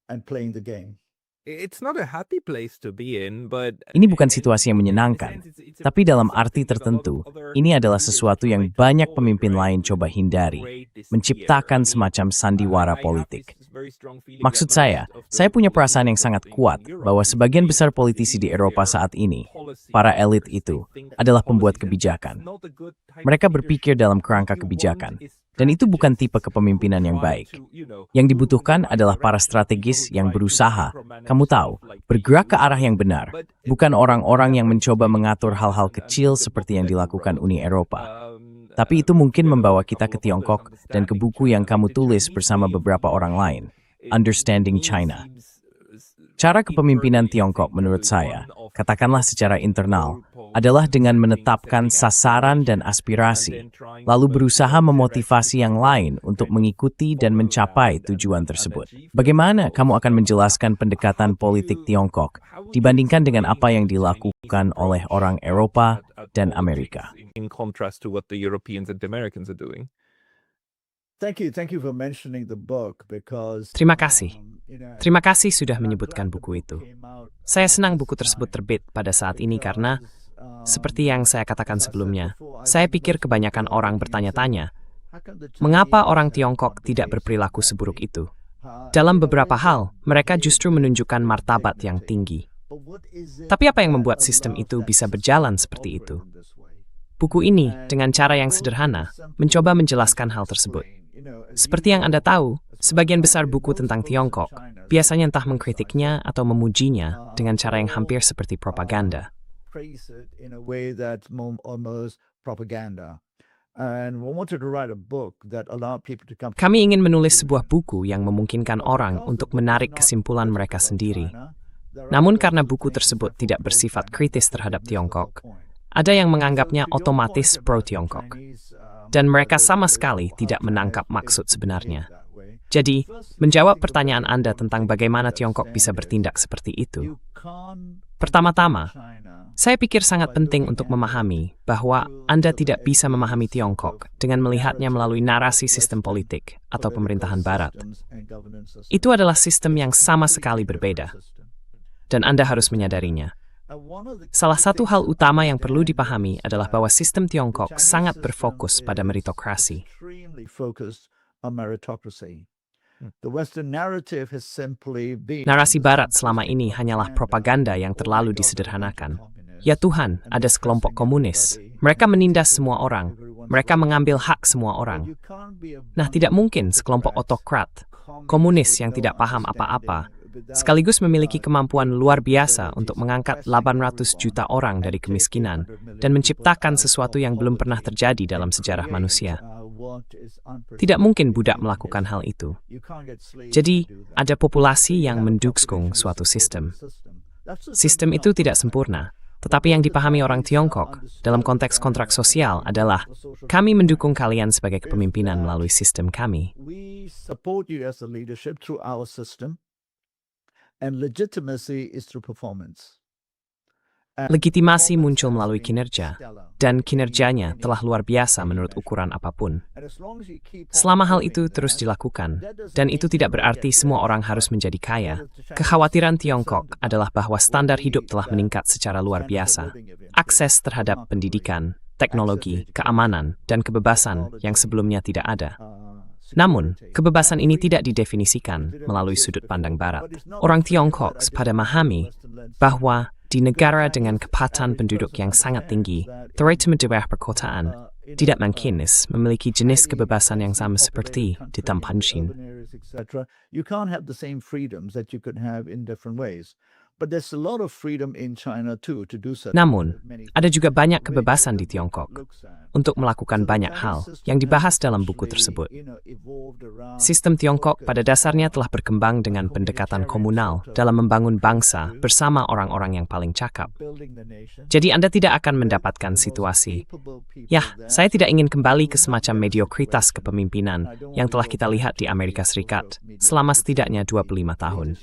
and playing the game. It's not a happy place to be in, but Ini bukan situasi yang menyenangkan, tapi dalam arti tertentu, ini adalah sesuatu yang banyak pemimpin lain coba hindari, menciptakan semacam sandiwara politik. Maksud saya punya perasaan yang sangat kuat bahwa sebagian besar politisi di Eropa saat ini, para elit itu, adalah pembuat kebijakan. Mereka berpikir dalam kerangka kebijakan, dan itu bukan tipe kepemimpinan yang baik. Yang dibutuhkan adalah para strategis yang berusaha, kamu tahu, bergerak ke arah yang benar, bukan orang-orang yang mencoba mengatur hal-hal kecil seperti yang dilakukan Uni Eropa. Tapi itu mungkin membawa kita ke Tiongkok dan ke buku yang kamu tulis bersama beberapa orang lain, Understanding China. Cara kepemimpinan Tiongkok menurut saya, katakanlah secara internal, adalah dengan menetapkan sasaran dan aspirasi, lalu berusaha memotivasi yang lain untuk mengikuti dan mencapai tujuan tersebut. Bagaimana kamu akan menjelaskan pendekatan politik Tiongkok dibandingkan dengan apa yang dilakukan oleh orang Eropa dan Amerika? in contrast to what the Europeans and the Americans are doing. Thank you for mentioning the book because. Terima kasih. Terima kasih sudah menyebutkan buku itu. Saya senang buku tersebut terbit pada saat ini karena, seperti yang saya katakan sebelumnya, saya pikir kebanyakan orang bertanya-tanya, mengapa orang Tiongkok tidak berperilaku seburuk itu? Dalam beberapa hal, mereka justru menunjukkan martabat yang tinggi. Tapi apa yang membuat sistem itu bisa berjalan seperti itu? Buku ini, dengan cara yang sederhana, mencoba menjelaskan hal tersebut. Seperti yang Anda tahu, Sebagian besar buku tentang Tiongkok biasanya entah mengkritiknya atau memujinya dengan cara yang hampir seperti propaganda. Praise it in a way that's almost propaganda. And we wanted to write a book that allowed people to come. Kami ingin menulis sebuah buku yang memungkinkan orang untuk menarik kesimpulan mereka sendiri. Namun karena buku tersebut tidak bersifat kritis terhadap Tiongkok, ada yang menganggapnya otomatis pro-Tiongkok. Dan mereka sama sekali tidak menangkap maksud sebenarnya. Jadi, menjawab pertanyaan Anda tentang bagaimana Tiongkok bisa bertindak seperti itu. Pertama-tama, saya pikir sangat penting untuk memahami bahwa Anda tidak bisa memahami Tiongkok dengan melihatnya melalui narasi sistem politik atau pemerintahan Barat. Itu adalah sistem yang sama sekali berbeda, dan Anda harus menyadarinya. Salah satu hal utama yang perlu dipahami adalah bahwa sistem Tiongkok sangat berfokus pada meritokrasi. Narasi Barat selama ini hanyalah propaganda yang terlalu disederhanakan. Ya Tuhan, ada sekelompok komunis. Mereka menindas semua orang. Mereka mengambil hak semua orang. Nah, tidak mungkin sekelompok otokrat, komunis yang tidak paham apa-apa, sekaligus memiliki kemampuan luar biasa untuk mengangkat 800 juta orang dari kemiskinan dan menciptakan sesuatu yang belum pernah terjadi dalam sejarah manusia. Tidak mungkin budak melakukan hal itu. Jadi, ada populasi yang mendukung suatu sistem. Sistem itu tidak sempurna, tetapi yang dipahami orang Tiongkok dalam konteks kontrak sosial adalah kami mendukung kalian sebagai kepemimpinan melalui sistem kami. Legitimasi muncul melalui kinerja, dan kinerjanya telah luar biasa menurut ukuran apapun. Selama hal itu terus dilakukan, dan itu tidak berarti semua orang harus menjadi kaya, kekhawatiran Tiongkok adalah bahwa standar hidup telah meningkat secara luar biasa. Akses terhadap pendidikan, teknologi, keamanan, dan kebebasan yang sebelumnya tidak ada. Namun, kebebasan ini tidak didefinisikan melalui sudut pandang Barat. Orang Tiongkok pada memahami bahwa di negara dengan kepatuhan penduduk yang sangat tinggi, terutama di daerah perkotaan, tidak mungkin memiliki jenis kebebasan yang sama seperti di Tampanshin. You can't have the same freedoms that you could have in different ways. But there's a lot of freedom in China too to do so. Namun, ada juga banyak kebebasan di Tiongkok untuk melakukan banyak hal yang dibahas dalam buku tersebut. Sistem Tiongkok pada dasarnya telah berkembang dengan pendekatan komunal dalam membangun bangsa bersama orang-orang yang paling cakap. Jadi Anda tidak akan mendapatkan situasi, "Yah, saya tidak ingin kembali ke semacam mediokritas kepemimpinan yang telah kita lihat di Amerika Serikat selama setidaknya 25 tahun."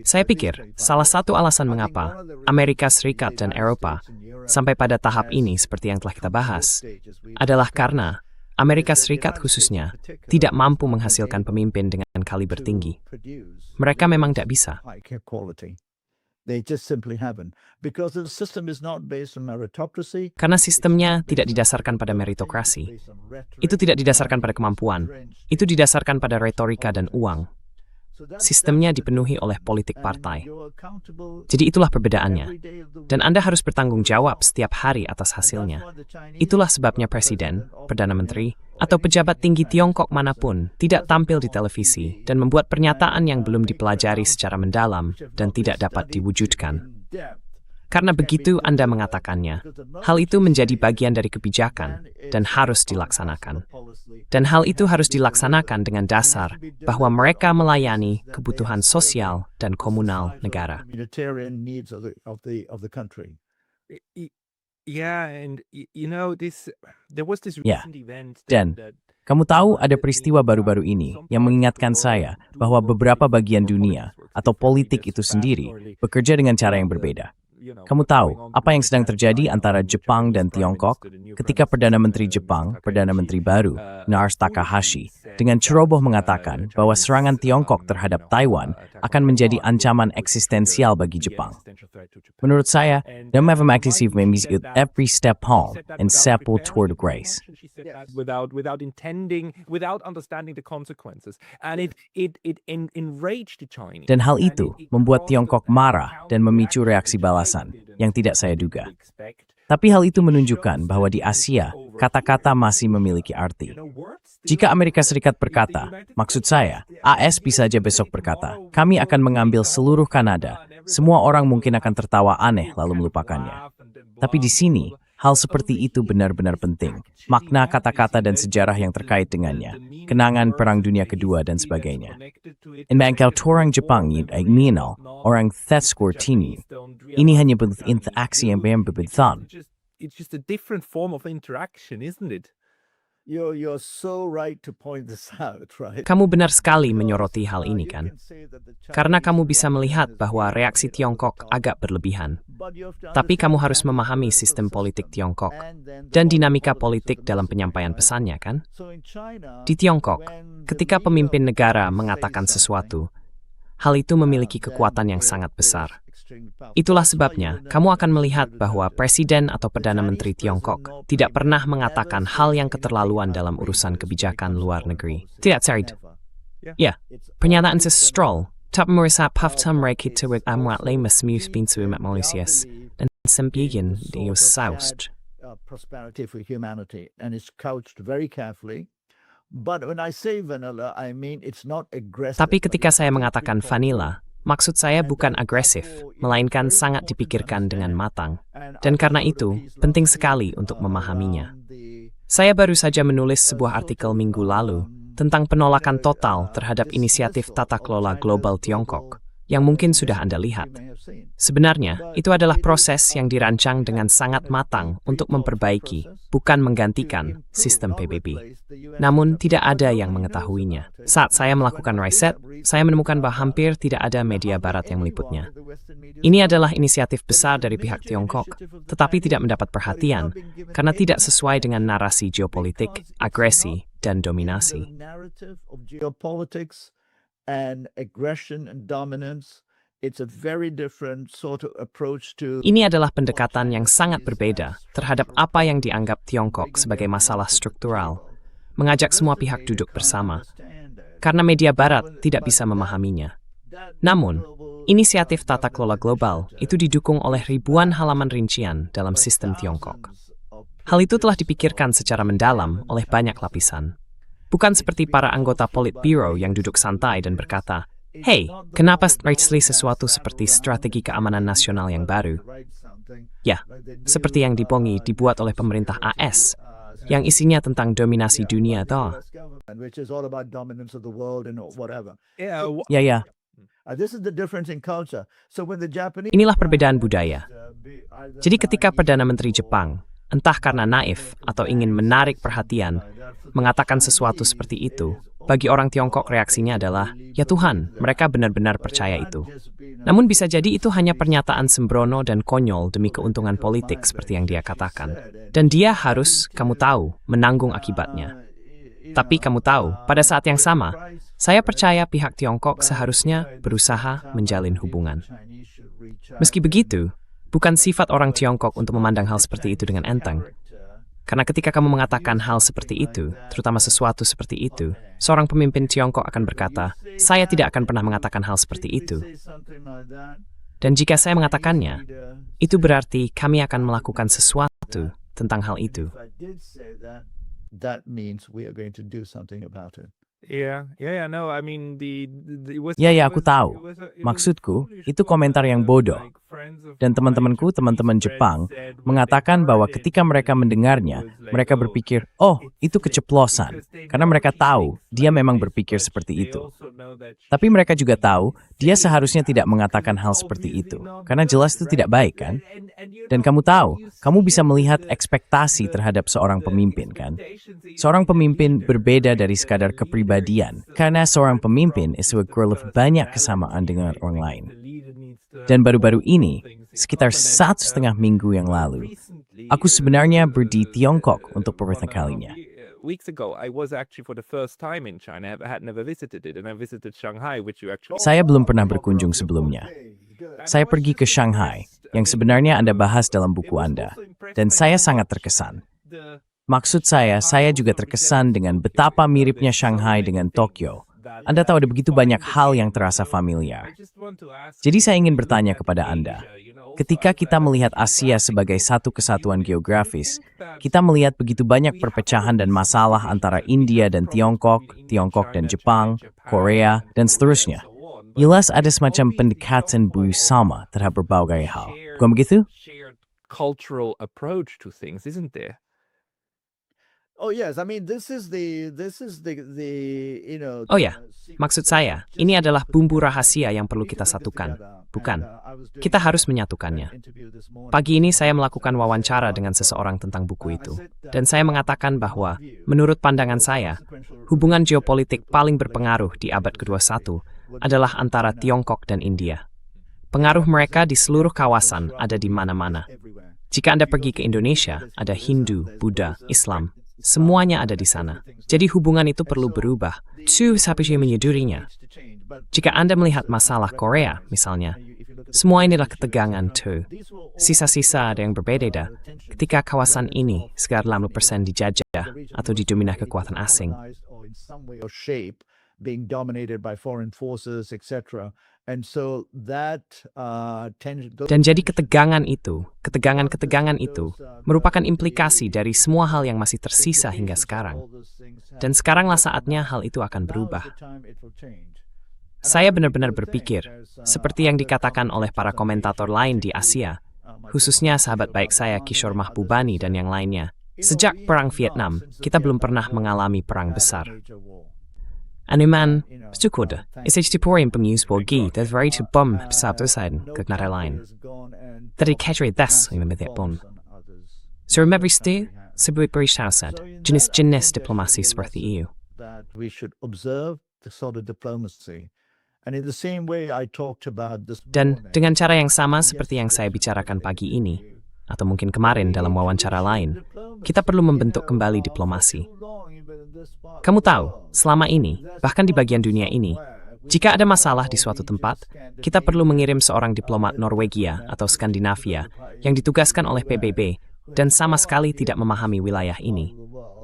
Saya pikir, salah satu alasan mengapa Amerika Serikat dan Eropa sampai pada tahap ini seperti yang telah kita bahas adalah karena Amerika Serikat khususnya tidak mampu menghasilkan pemimpin dengan kaliber tinggi. Mereka memang tidak bisa. Karena sistemnya tidak didasarkan pada meritokrasi. Itu tidak didasarkan pada kemampuan. Itu didasarkan pada retorika dan uang. Sistemnya dipenuhi oleh politik partai. Jadi itulah perbedaannya. Dan Anda harus bertanggung jawab setiap hari atas hasilnya. Itulah sebabnya Presiden, Perdana Menteri, atau pejabat tinggi Tiongkok manapun tidak tampil di televisi dan membuat pernyataan yang belum dipelajari secara mendalam dan tidak dapat diwujudkan. Karena begitu Anda mengatakannya, hal itu menjadi bagian dari kebijakan dan harus dilaksanakan. Dan hal itu harus dilaksanakan dengan dasar bahwa mereka melayani kebutuhan sosial dan komunal negara. Dan kamu tahu ada peristiwa baru-baru ini yang mengingatkan saya bahwa beberapa bagian dunia atau politik itu sendiri bekerja dengan cara yang berbeda. Kamu tahu apa yang sedang terjadi antara Jepang dan Tiongkok ketika Perdana Menteri Jepang, Perdana Menteri baru, Nars Takahashi, dengan ceroboh mengatakan bahwa serangan Tiongkok terhadap Taiwan akan menjadi ancaman eksistensial bagi Jepang. Menurut saya, de memang memilih every step home and sepul toward grace. Without understanding the consequences, and it enraged the Chinese. Dan hal itu membuat Tiongkok marah dan memicu reaksi balasan yang tidak saya duga. Tapi hal itu menunjukkan bahwa di Asia, kata-kata masih memiliki arti. Jika Amerika Serikat berkata, maksud saya, AS bisa saja besok berkata, kami akan mengambil seluruh Kanada, semua orang mungkin akan tertawa aneh lalu melupakannya. Tapi di sini, hal seperti itu benar-benar penting. Makna kata-kata dan sejarah yang terkait dengannya, kenangan Perang Dunia Kedua dan sebagainya. In bangkal orang Jepang ay minal, orang Theskortini. Ini hanya bentuk interaksi yang berbeda. It's just a different form of interaction, isn't it? You're so right to point this out, right? Kamu benar sekali menyoroti hal ini kan? Karena kamu bisa melihat bahwa reaksi Tiongkok agak berlebihan. Tapi kamu harus memahami sistem politik Tiongkok dan dinamika politik dalam penyampaian pesannya kan? Di Tiongkok, ketika pemimpin negara mengatakan sesuatu, hal itu memiliki kekuatan yang sangat besar. Itulah sebabnya kamu akan melihat bahwa Presiden atau Perdana Menteri Tiongkok tidak pernah mengatakan hal yang keterlaluan dalam urusan kebijakan luar negeri. Tidak, Sarid. Ya, pernyataan sestroll, tak merusak paftam rekit terwek amwat lemas mus pintu umat Malaysias, dan sembilan dios saust. Prosperity for humanity, and it's couched very carefully. But when I say vanilla, I mean it's not aggressive. Tapi ketika saya mengatakan vanilla, maksud saya bukan agresif, melainkan sangat dipikirkan dengan matang. Dan karena itu, penting sekali untuk memahaminya. Saya baru saja menulis sebuah artikel minggu lalu tentang penolakan total terhadap inisiatif tata kelola global Tiongkok, yang mungkin sudah Anda lihat. Sebenarnya, itu adalah proses yang dirancang dengan sangat matang untuk memperbaiki, bukan menggantikan, sistem PBB. Namun, tidak ada yang mengetahuinya. Saat saya melakukan riset, saya menemukan bahwa hampir tidak ada media barat yang meliputnya. Ini adalah inisiatif besar dari pihak Tiongkok, tetapi tidak mendapat perhatian karena tidak sesuai dengan narasi geopolitik, agresi, dan dominasi. Ini adalah pendekatan yang sangat berbeda terhadap apa yang dianggap Tiongkok sebagai masalah struktural, mengajak semua pihak duduk bersama, karena media barat tidak bisa memahaminya. Namun, inisiatif tata kelola global itu didukung oleh ribuan halaman rincian dalam sistem Tiongkok. Hal itu telah dipikirkan secara mendalam oleh banyak lapisan. Bukan seperti para anggota Politburo yang duduk santai dan berkata, "Hey, kenapa sesuatu seperti strategi keamanan nasional yang baru?" Ya, seperti yang dibuat oleh pemerintah AS, yang isinya tentang dominasi dunia toh. Ya. Inilah perbedaan budaya. Jadi ketika Perdana Menteri Jepang, entah karena naif atau ingin menarik perhatian, mengatakan sesuatu seperti itu, bagi orang Tiongkok reaksinya adalah, ya Tuhan, mereka benar-benar percaya itu. Namun bisa jadi itu hanya pernyataan sembrono dan konyol demi keuntungan politik seperti yang dia katakan. Dan dia harus, kamu tahu, menanggung akibatnya. Tapi kamu tahu, pada saat yang sama, saya percaya pihak Tiongkok seharusnya berusaha menjalin hubungan. Meski begitu, bukan sifat orang Tiongkok untuk memandang hal seperti itu dengan enteng. Karena ketika kamu mengatakan hal seperti itu, terutama sesuatu seperti itu, seorang pemimpin Tiongkok akan berkata, saya tidak akan pernah mengatakan hal seperti itu. Dan jika saya mengatakannya, itu berarti kami akan melakukan sesuatu tentang hal itu. Ya, aku tahu. Maksudku, itu komentar yang bodoh. Dan teman-temanku, teman-teman Jepang, mengatakan bahwa ketika mereka mendengarnya, mereka berpikir, oh, itu keceplosan. Karena mereka tahu, dia memang berpikir seperti itu. Tapi mereka juga tahu, dia seharusnya tidak mengatakan hal seperti itu. Karena jelas itu tidak baik, kan? Dan kamu tahu, kamu bisa melihat ekspektasi terhadap seorang pemimpin, kan? Seorang pemimpin berbeda dari sekadar kepribadian. Karena seorang pemimpin is a girl of banyak kesamaan dengan orang lain. Dan baru-baru ini, sekitar 1,5 minggu yang lalu, aku sebenarnya di Tiongkok untuk pertama kalinya. Saya belum pernah berkunjung sebelumnya. Saya pergi ke Shanghai, yang sebenarnya Anda bahas dalam buku Anda, dan saya sangat terkesan. Maksud saya juga terkesan dengan betapa miripnya Shanghai dengan Tokyo. Anda tahu ada begitu banyak hal yang terasa familiar. Jadi saya ingin bertanya kepada Anda, Ketika kita melihat Asia sebagai satu kesatuan geografis, kita melihat begitu banyak perpecahan dan masalah antara India dan Tiongkok, Tiongkok dan Jepang, Korea, dan seterusnya. Jelas ada semacam pendekatan bersama terhadap berbagai hal. Bukan begitu? Cultural approach to things, isn't there? Oh yes, I mean this is the Oh ya, maksud saya, ini adalah bumbu rahasia yang perlu kita satukan, bukan? Kita harus menyatukannya. Pagi ini saya melakukan wawancara dengan seseorang tentang buku itu, dan saya mengatakan bahwa, menurut pandangan saya, hubungan geopolitik paling berpengaruh di abad ke-21 adalah antara Tiongkok dan India. Pengaruh mereka di seluruh kawasan ada di mana-mana. Jika Anda pergi ke Indonesia, ada Hindu, Buddha, Islam, semuanya ada di sana. Jadi hubungan itu perlu berubah. Siapa yang menyedurinya? Jika Anda melihat masalah Korea, misalnya, semua inilah ketegangan tuh. Sisa-sisa ada yang berbeda ketika kawasan ini sekitar 80% dijajah atau didominasi kekuatan asing. being dominated by foreign forces, etc. And so that Dan jadi ketegangan itu merupakan implikasi dari semua hal yang masih tersisa hingga sekarang. Dan sekaranglah saatnya hal itu akan berubah. Saya benar-benar berpikir, seperti yang dikatakan oleh para komentator lain di Asia, khususnya sahabat baik saya Kishore Mahbubani dan yang lainnya, sejak Perang Vietnam, kita belum pernah mengalami perang besar. Anuman, bersyukur, SHTPORIM pengusbogi dan variety bom besar-besaran ke negara lain. Dari kacau das yang membentuk bom. So remember still, sebuah persyaratan, jenis-jenis diplomasi seperti itu. We should observe the sort of diplomacy. And in the same way I talked about this Dan dengan cara yang sama seperti yang saya bicarakan pagi ini, atau mungkin kemarin dalam wawancara lain, kita perlu membentuk kembali diplomasi. Kamu tahu, selama ini, bahkan di bagian dunia ini, jika ada masalah di suatu tempat, kita perlu mengirim seorang diplomat Norwegia atau Skandinavia yang ditugaskan oleh PBB dan sama sekali tidak memahami wilayah ini.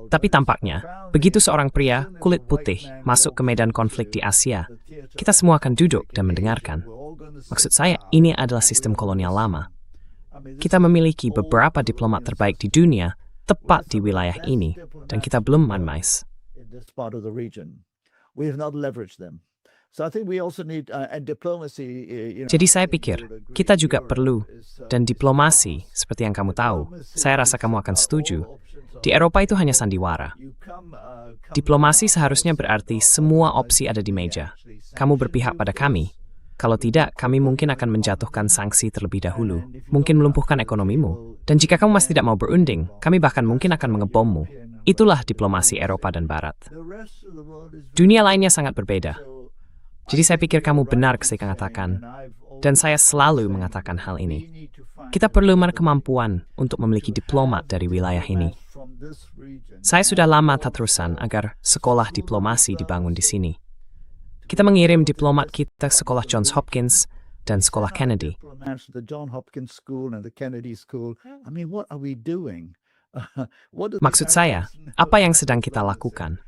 Tapi tampaknya, begitu seorang pria kulit putih masuk ke medan konflik di Asia, kita semua akan duduk dan mendengarkan. Maksud saya, ini adalah sistem kolonial lama. Kita memiliki beberapa diplomat terbaik di dunia tepat di wilayah ini, dan kita belum main-mais. Jadi saya pikir, kita juga perlu, dan diplomasi, seperti yang kamu tahu, saya rasa kamu akan setuju, di Eropa itu hanya sandiwara. Diplomasi seharusnya berarti semua opsi ada di meja. Kamu berpihak pada kami. Kalau tidak, kami mungkin akan menjatuhkan sanksi terlebih dahulu, mungkin melumpuhkan ekonomimu. Dan jika kamu masih tidak mau berunding, kami bahkan mungkin akan mengebommu. Itulah diplomasi Eropa dan Barat. Dunia lainnya sangat berbeda. Jadi saya pikir kamu benar ketika mengatakan, dan saya selalu mengatakan hal ini. Kita perlu kemampuan untuk memiliki diplomat dari wilayah ini. Saya sudah lama terusan agar sekolah diplomasi dibangun di sini. Kita mengirim diplomat kita sekolah Johns Hopkins dan sekolah Kennedy. Maksud saya, apa yang sedang kita lakukan?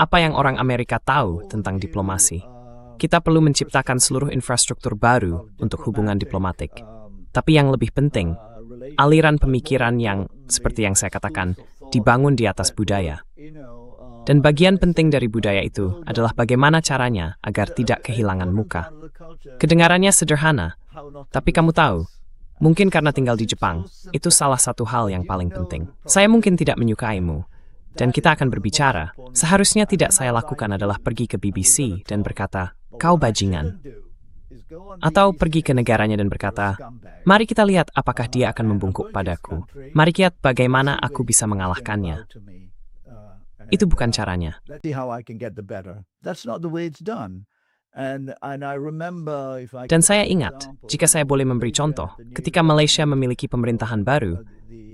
Apa yang orang Amerika tahu tentang diplomasi? Kita perlu menciptakan seluruh infrastruktur baru untuk hubungan diplomatik. Tapi yang lebih penting, aliran pemikiran yang, seperti yang saya katakan, dibangun di atas budaya. Dan bagian penting dari budaya itu adalah bagaimana caranya agar tidak kehilangan muka. Kedengarannya sederhana, tapi kamu tahu, mungkin karena tinggal di Jepang, itu salah satu hal yang paling penting. Saya mungkin tidak menyukaimu, dan kita akan berbicara. Seharusnya tidak saya lakukan adalah pergi ke BBC dan berkata, kau bajingan. Atau pergi ke negaranya dan berkata, mari kita lihat apakah dia akan membungkuk padaku. Mari lihat bagaimana aku bisa mengalahkannya. Itu bukan caranya. Dan saya ingat, jika saya boleh memberi contoh, ketika Malaysia memiliki pemerintahan baru,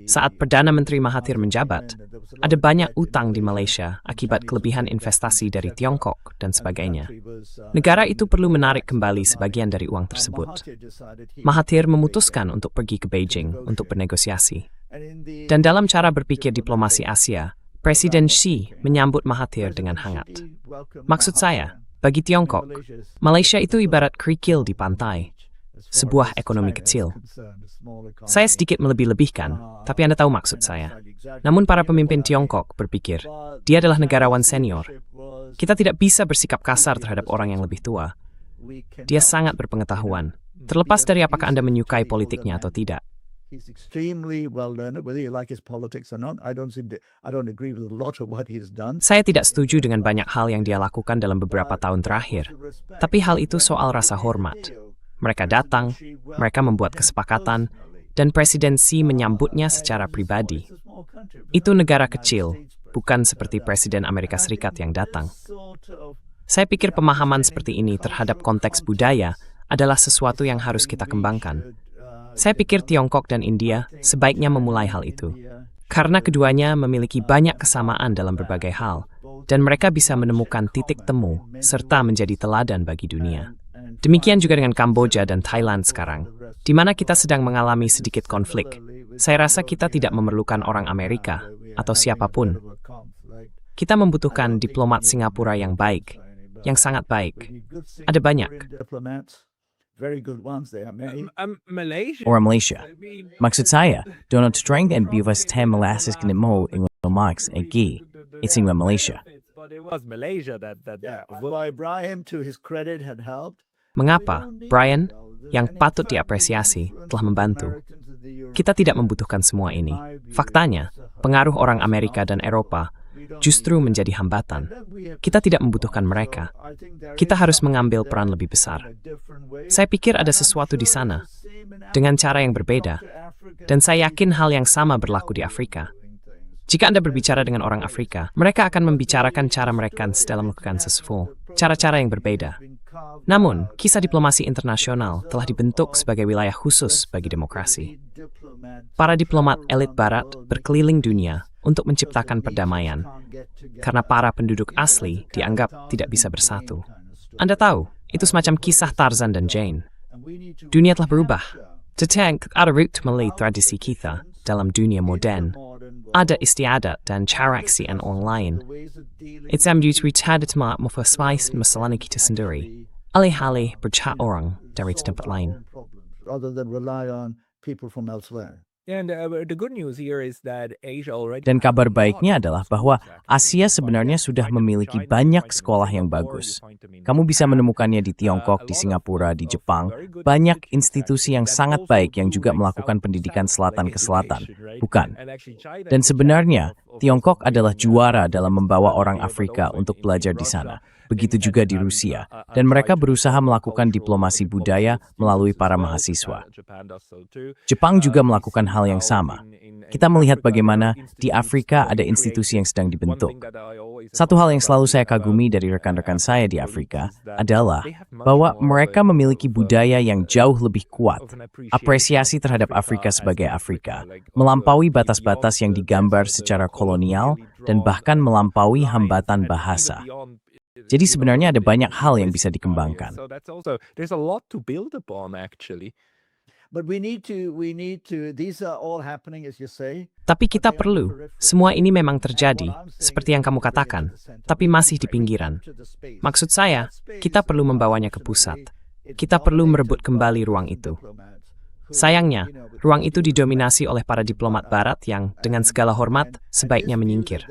saat Perdana Menteri Mahathir menjabat, ada banyak utang di Malaysia akibat kelebihan investasi dari Tiongkok dan sebagainya. Negara itu perlu menarik kembali sebagian dari uang tersebut. Mahathir memutuskan untuk pergi ke Beijing untuk bernegosiasi. Dan dalam cara berpikir diplomasi Asia, Presiden Xi menyambut Mahathir dengan hangat. Maksud saya, bagi Tiongkok, Malaysia itu ibarat kerikil di pantai. sebuah ekonomi kecil. Saya sedikit melebih-lebihkan, tapi Anda tahu maksud saya. Namun para pemimpin Tiongkok berpikir, dia adalah negarawan senior. Kita tidak bisa bersikap kasar terhadap orang yang lebih tua. Dia sangat berpengetahuan, terlepas dari apakah Anda menyukai politiknya atau tidak. He's extremely well learned, whether you like his politics or not. I don't agree with a lot of what he's done. Saya tidak setuju dengan banyak hal yang dia lakukan dalam beberapa tahun terakhir. Tapi hal itu soal rasa hormat. Mereka datang, mereka membuat kesepakatan, dan Presiden Xi menyambutnya secara pribadi. Itu negara kecil, bukan seperti Presiden Amerika Serikat yang datang. Saya pikir pemahaman seperti ini terhadap konteks budaya adalah sesuatu yang harus kita kembangkan. Saya pikir Tiongkok dan India sebaiknya memulai hal itu, karena keduanya memiliki banyak kesamaan dalam berbagai hal, dan mereka bisa menemukan titik temu serta menjadi teladan bagi dunia. Demikian juga dengan Kamboja dan Thailand sekarang, di mana kita sedang mengalami sedikit konflik. Saya rasa kita tidak memerlukan orang Amerika atau siapapun. Kita membutuhkan diplomat Singapura yang baik, yang sangat baik. Ada banyak. Orang Malaysia. Maksud saya, Donald Trump dan bivas tem melasas kenemo ingin Marx egi. It's in Malaysia. Mengapa Brian, yang patut diapresiasi, telah membantu? Kita tidak membutuhkan semua ini. Faktanya, pengaruh orang Amerika dan Eropa justru menjadi hambatan. Kita tidak membutuhkan mereka. Kita harus mengambil peran lebih besar. Saya pikir ada sesuatu di sana, dengan cara yang berbeda, dan saya yakin hal yang sama berlaku di Afrika. Jika Anda berbicara dengan orang Afrika, mereka akan membicarakan cara mereka dalam melakukan sesuatu, cara-cara yang berbeda. Namun, kisah diplomasi internasional telah dibentuk sebagai wilayah khusus bagi demokrasi. Para diplomat elit Barat berkeliling dunia untuk menciptakan perdamaian, karena para penduduk asli dianggap tidak bisa bersatu. Anda tahu, itu semacam kisah Tarzan dan Jane. Dunia telah berubah. Tetapi ada root melalui tradisi kita dalam dunia modern. Ada istiadat dan cara aksian orang lain. It's ambil cerita temat memperbaiki masalah kita sendiri, alih-alih bercak orang dari tempat lain. Rather than rely on people from elsewhere. And the good news here is that Asia already. Dan kabar baiknya adalah bahwa Asia sebenarnya sudah memiliki banyak sekolah yang bagus. Kamu bisa menemukannya di Tiongkok, di Singapura, di Jepang. Banyak institusi yang sangat baik yang juga melakukan pendidikan selatan ke selatan, bukan? Dan sebenarnya, Tiongkok adalah juara dalam membawa orang Afrika untuk belajar di sana. Begitu juga di Rusia, dan mereka berusaha melakukan diplomasi budaya melalui para mahasiswa. Jepang juga melakukan hal yang sama. Kita melihat bagaimana di Afrika ada institusi yang sedang dibentuk. Satu hal yang selalu saya kagumi dari rekan-rekan saya di Afrika adalah bahwa mereka memiliki budaya yang jauh lebih kuat, apresiasi terhadap Afrika sebagai Afrika, melampaui batas-batas yang digambar secara kolonial, dan bahkan melampaui hambatan bahasa. Jadi sebenarnya ada banyak hal yang bisa dikembangkan. Tapi kita perlu, semua ini memang terjadi, seperti yang kamu katakan, tapi masih di pinggiran. Maksud saya, kita perlu membawanya ke pusat. Kita perlu merebut kembali ruang itu. Sayangnya, ruang itu didominasi oleh para diplomat Barat yang, dengan segala hormat, sebaiknya menyingkir.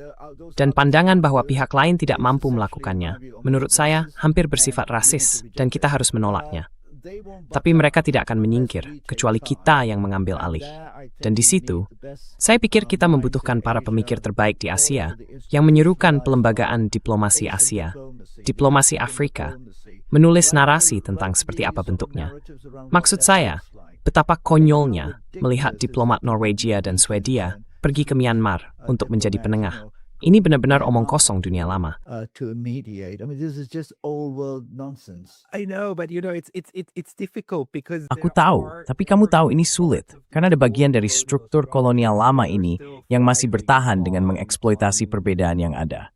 Dan pandangan bahwa pihak lain tidak mampu melakukannya, menurut saya, hampir bersifat rasis, dan kita harus menolaknya. Tapi mereka tidak akan menyingkir, kecuali kita yang mengambil alih. Dan di situ, saya pikir kita membutuhkan para pemikir terbaik di Asia, yang menyerukan pelembagaan diplomasi Asia, diplomasi Afrika, menulis narasi tentang seperti apa bentuknya. Maksud saya, betapa konyolnya melihat diplomat Norwegia dan Swedia pergi ke Myanmar untuk menjadi penengah. Ini benar-benar omong kosong dunia lama. Aku tahu, tapi kamu tahu ini sulit, karena ada bagian dari struktur kolonial lama ini yang masih bertahan dengan mengeksploitasi perbedaan yang ada.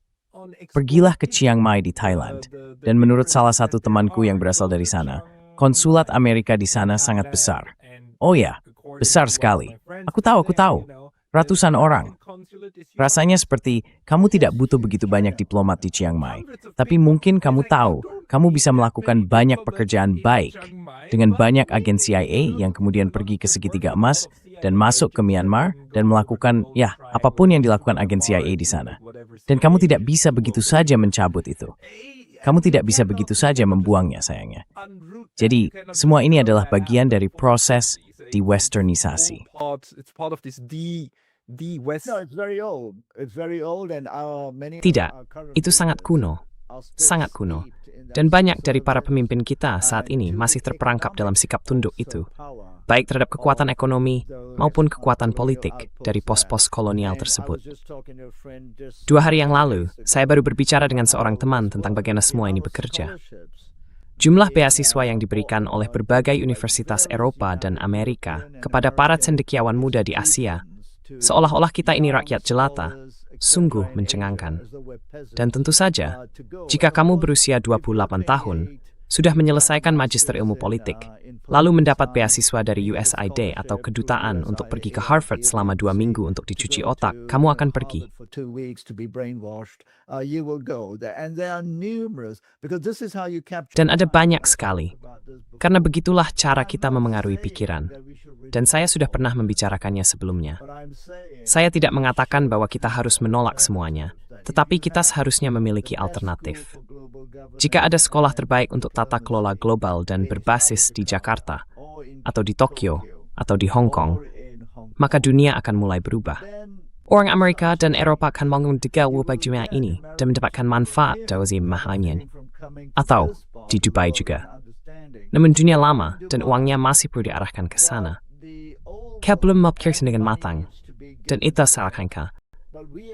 Pergilah ke Chiang Mai di Thailand, dan menurut salah satu temanku yang berasal dari sana, konsulat Amerika di sana sangat besar. Oh ya, besar sekali. Aku tahu. Ratusan orang. Rasanya seperti kamu tidak butuh begitu banyak diplomat di Chiang Mai. Tapi mungkin kamu tahu kamu bisa melakukan banyak pekerjaan baik dengan banyak agen CIA yang kemudian pergi ke segitiga emas dan masuk ke Myanmar dan melakukan, ya, apapun yang dilakukan agen CIA di sana. Dan kamu tidak bisa begitu saja mencabut itu. Kamu tidak bisa begitu saja membuangnya, sayangnya. Jadi, semua ini adalah bagian dari proses di-westernisasi. Tidak, itu sangat kuno. Sangat kuno. Dan banyak dari para pemimpin kita saat ini masih terperangkap dalam sikap tunduk itu, baik terhadap kekuatan ekonomi maupun kekuatan politik dari pos-pos kolonial tersebut. 2 hari yang lalu, saya baru berbicara dengan seorang teman tentang bagaimana semua ini bekerja. Jumlah beasiswa yang diberikan oleh berbagai universitas Eropa dan Amerika kepada para cendekiawan muda di Asia, seolah-olah kita ini rakyat jelata, sungguh mencengangkan. Dan tentu saja, jika kamu berusia 28 tahun, sudah menyelesaikan magister ilmu politik, lalu mendapat beasiswa dari USAID atau kedutaan untuk pergi ke Harvard selama 2 minggu untuk dicuci otak, kamu akan pergi. Dan ada banyak sekali, karena begitulah cara kita memengaruhi pikiran. Dan saya sudah pernah membicarakannya sebelumnya. Saya tidak mengatakan bahwa kita harus menolak semuanya, tetapi kita seharusnya memiliki alternatif. Jika ada sekolah terbaik untuk tata kelola global dan berbasis di Jakarta, atau di Tokyo, atau di Hong Kong, maka dunia akan mulai berubah. Orang Amerika dan Eropa akan bangun tiga wabah dunia ini dan mendapatkan manfaat dari mahanya. Atau di Dubai juga. Namun dunia lama dan uangnya masih perlu diarahkan ke sana. Kita belum memikirkan dengan matang, dan itu salahkan kita.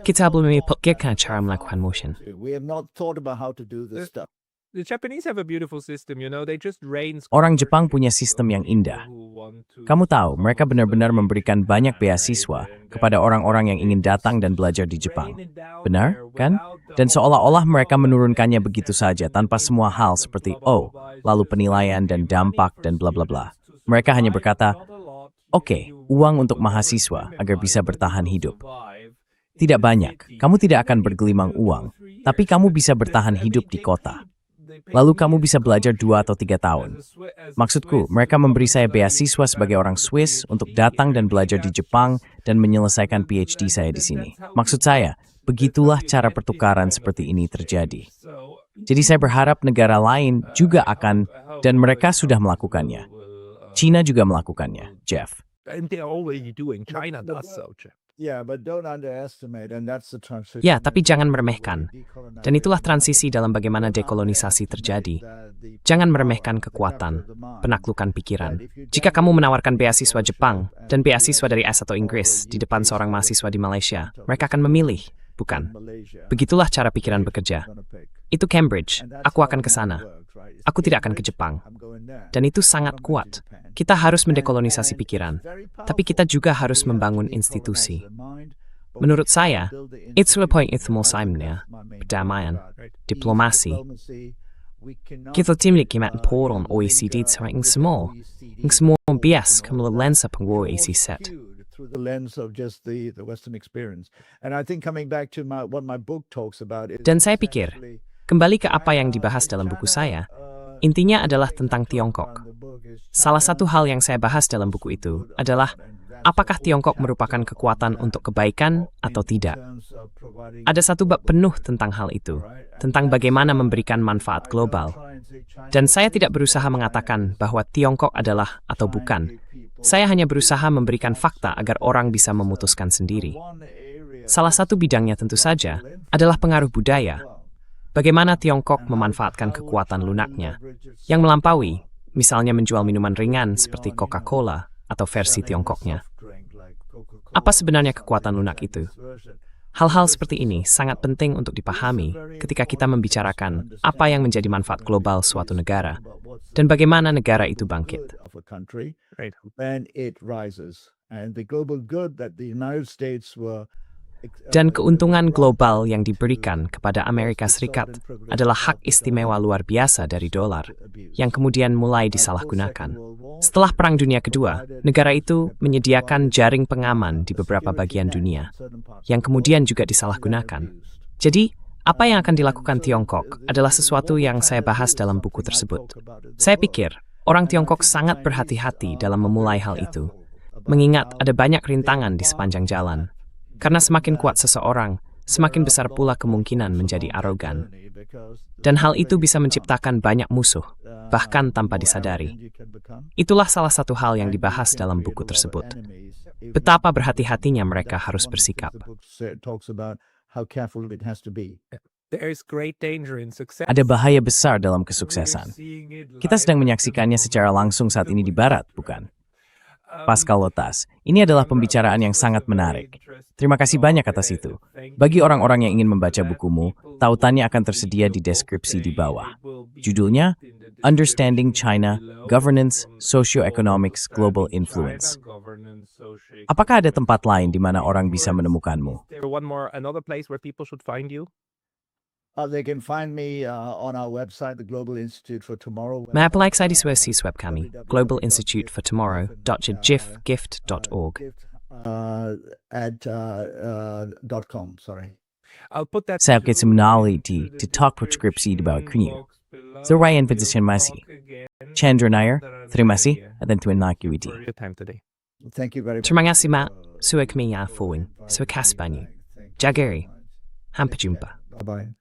Kita belum memikirkan cara melakukan motion. The Japanese have a beautiful system, you know, they just rain. Orang Jepang punya sistem yang indah. Kamu tahu, mereka benar-benar memberikan banyak beasiswa kepada orang-orang yang ingin datang dan belajar di Jepang. Benar, kan? Dan seolah-olah mereka menurunkannya begitu saja tanpa semua hal seperti, oh, lalu penilaian dan dampak dan bla bla bla. Mereka hanya berkata, oke, uang untuk mahasiswa agar bisa bertahan hidup. Tidak banyak, kamu tidak akan bergelimang uang, tapi kamu bisa bertahan hidup di kota. Lalu kamu bisa belajar 2 atau 3 tahun. Maksudku, mereka memberi saya beasiswa sebagai orang Swiss untuk datang dan belajar di Jepang dan menyelesaikan PhD saya di sini. Maksud saya, begitulah cara pertukaran seperti ini terjadi. Jadi saya berharap negara lain juga akan, dan mereka sudah melakukannya. China juga melakukannya, Jeff. And they're already doing. China does so, Jeff. Ya, tapi jangan meremehkan. Dan itulah transisi dalam bagaimana dekolonisasi terjadi. Jangan meremehkan kekuatan, penaklukan pikiran. Jika kamu menawarkan beasiswa Jepang dan beasiswa dari AS atau Inggris di depan seorang mahasiswa di Malaysia, mereka akan memilih, bukan? Begitulah cara pikiran bekerja. Itu Cambridge, aku akan ke sana. Aku tidak akan ke Jepang. Dan itu sangat kuat. Kita harus mendekolonisasi pikiran, tapi kita juga harus membangun institusi. Menurut saya, it's the point itu mulai perdamaian, diplomasi. Kita memiliki important OECD yang semua bias melalui lensa penguasa AC set. Through the lens of just the Western experience. And I think coming back to what my book talks about is Dan saya pikir, kembali ke apa yang dibahas dalam buku saya, intinya adalah tentang Tiongkok. Salah satu hal yang saya bahas dalam buku itu adalah apakah Tiongkok merupakan kekuatan untuk kebaikan atau tidak. Ada satu bab penuh tentang hal itu, tentang bagaimana memberikan manfaat global. Dan saya tidak berusaha mengatakan bahwa Tiongkok adalah atau bukan. Saya hanya berusaha memberikan fakta agar orang bisa memutuskan sendiri. Salah satu bidangnya tentu saja adalah pengaruh budaya. Bagaimana Tiongkok memanfaatkan kekuatan lunaknya yang melampaui, misalnya menjual minuman ringan seperti Coca-Cola atau versi Tiongkoknya. Apa sebenarnya kekuatan lunak itu? Hal-hal seperti ini sangat penting untuk dipahami ketika kita membicarakan apa yang menjadi manfaat global suatu negara dan bagaimana negara itu bangkit. Dan keuntungan global yang diberikan kepada Amerika Serikat adalah hak istimewa luar biasa dari dolar, yang kemudian mulai disalahgunakan. Setelah Perang Dunia Kedua, negara itu menyediakan jaring pengaman di beberapa bagian dunia, yang kemudian juga disalahgunakan. Jadi, Apa yang akan dilakukan Tiongkok adalah sesuatu yang saya bahas dalam buku tersebut. Saya pikir orang Tiongkok sangat berhati-hati dalam memulai hal itu, mengingat ada banyak rintangan di sepanjang jalan. Karena semakin kuat seseorang, semakin besar pula kemungkinan menjadi arogan. Dan hal itu bisa menciptakan banyak musuh, bahkan tanpa disadari. Itulah salah satu hal yang dibahas dalam buku tersebut. Betapa berhati-hatinya mereka harus bersikap. Ada bahaya besar dalam kesuksesan. Kita sedang menyaksikannya secara langsung saat ini di Barat, bukan? Pascal Lotas, ini adalah pembicaraan yang sangat menarik. Terima kasih banyak atas itu. Bagi orang-orang yang ingin membaca bukumu, tautannya akan tersedia di deskripsi di bawah. Judulnya, Understanding China, Governance, Socioeconomics, Global Influence. Apakah ada tempat lain di mana orang bisa menemukanmu? They can find me on our website, the Global Institute for Tomorrow. Mapalike saya di sebuah web kami, globalinstitutefortomorrow.gift.org. .com, sorry. Saya akan mengenali di talk preskripsi di bawah kunyu. So, Ryan Physician Masi. Chandra Nair, terima kasih, dan Tuan Nakiwiti. Thank you very much. Terima kasih, Mak. Suwa kami ya fuwing. Suwa kasih banyak. Jageri. Hampa jumpa. Bye-bye.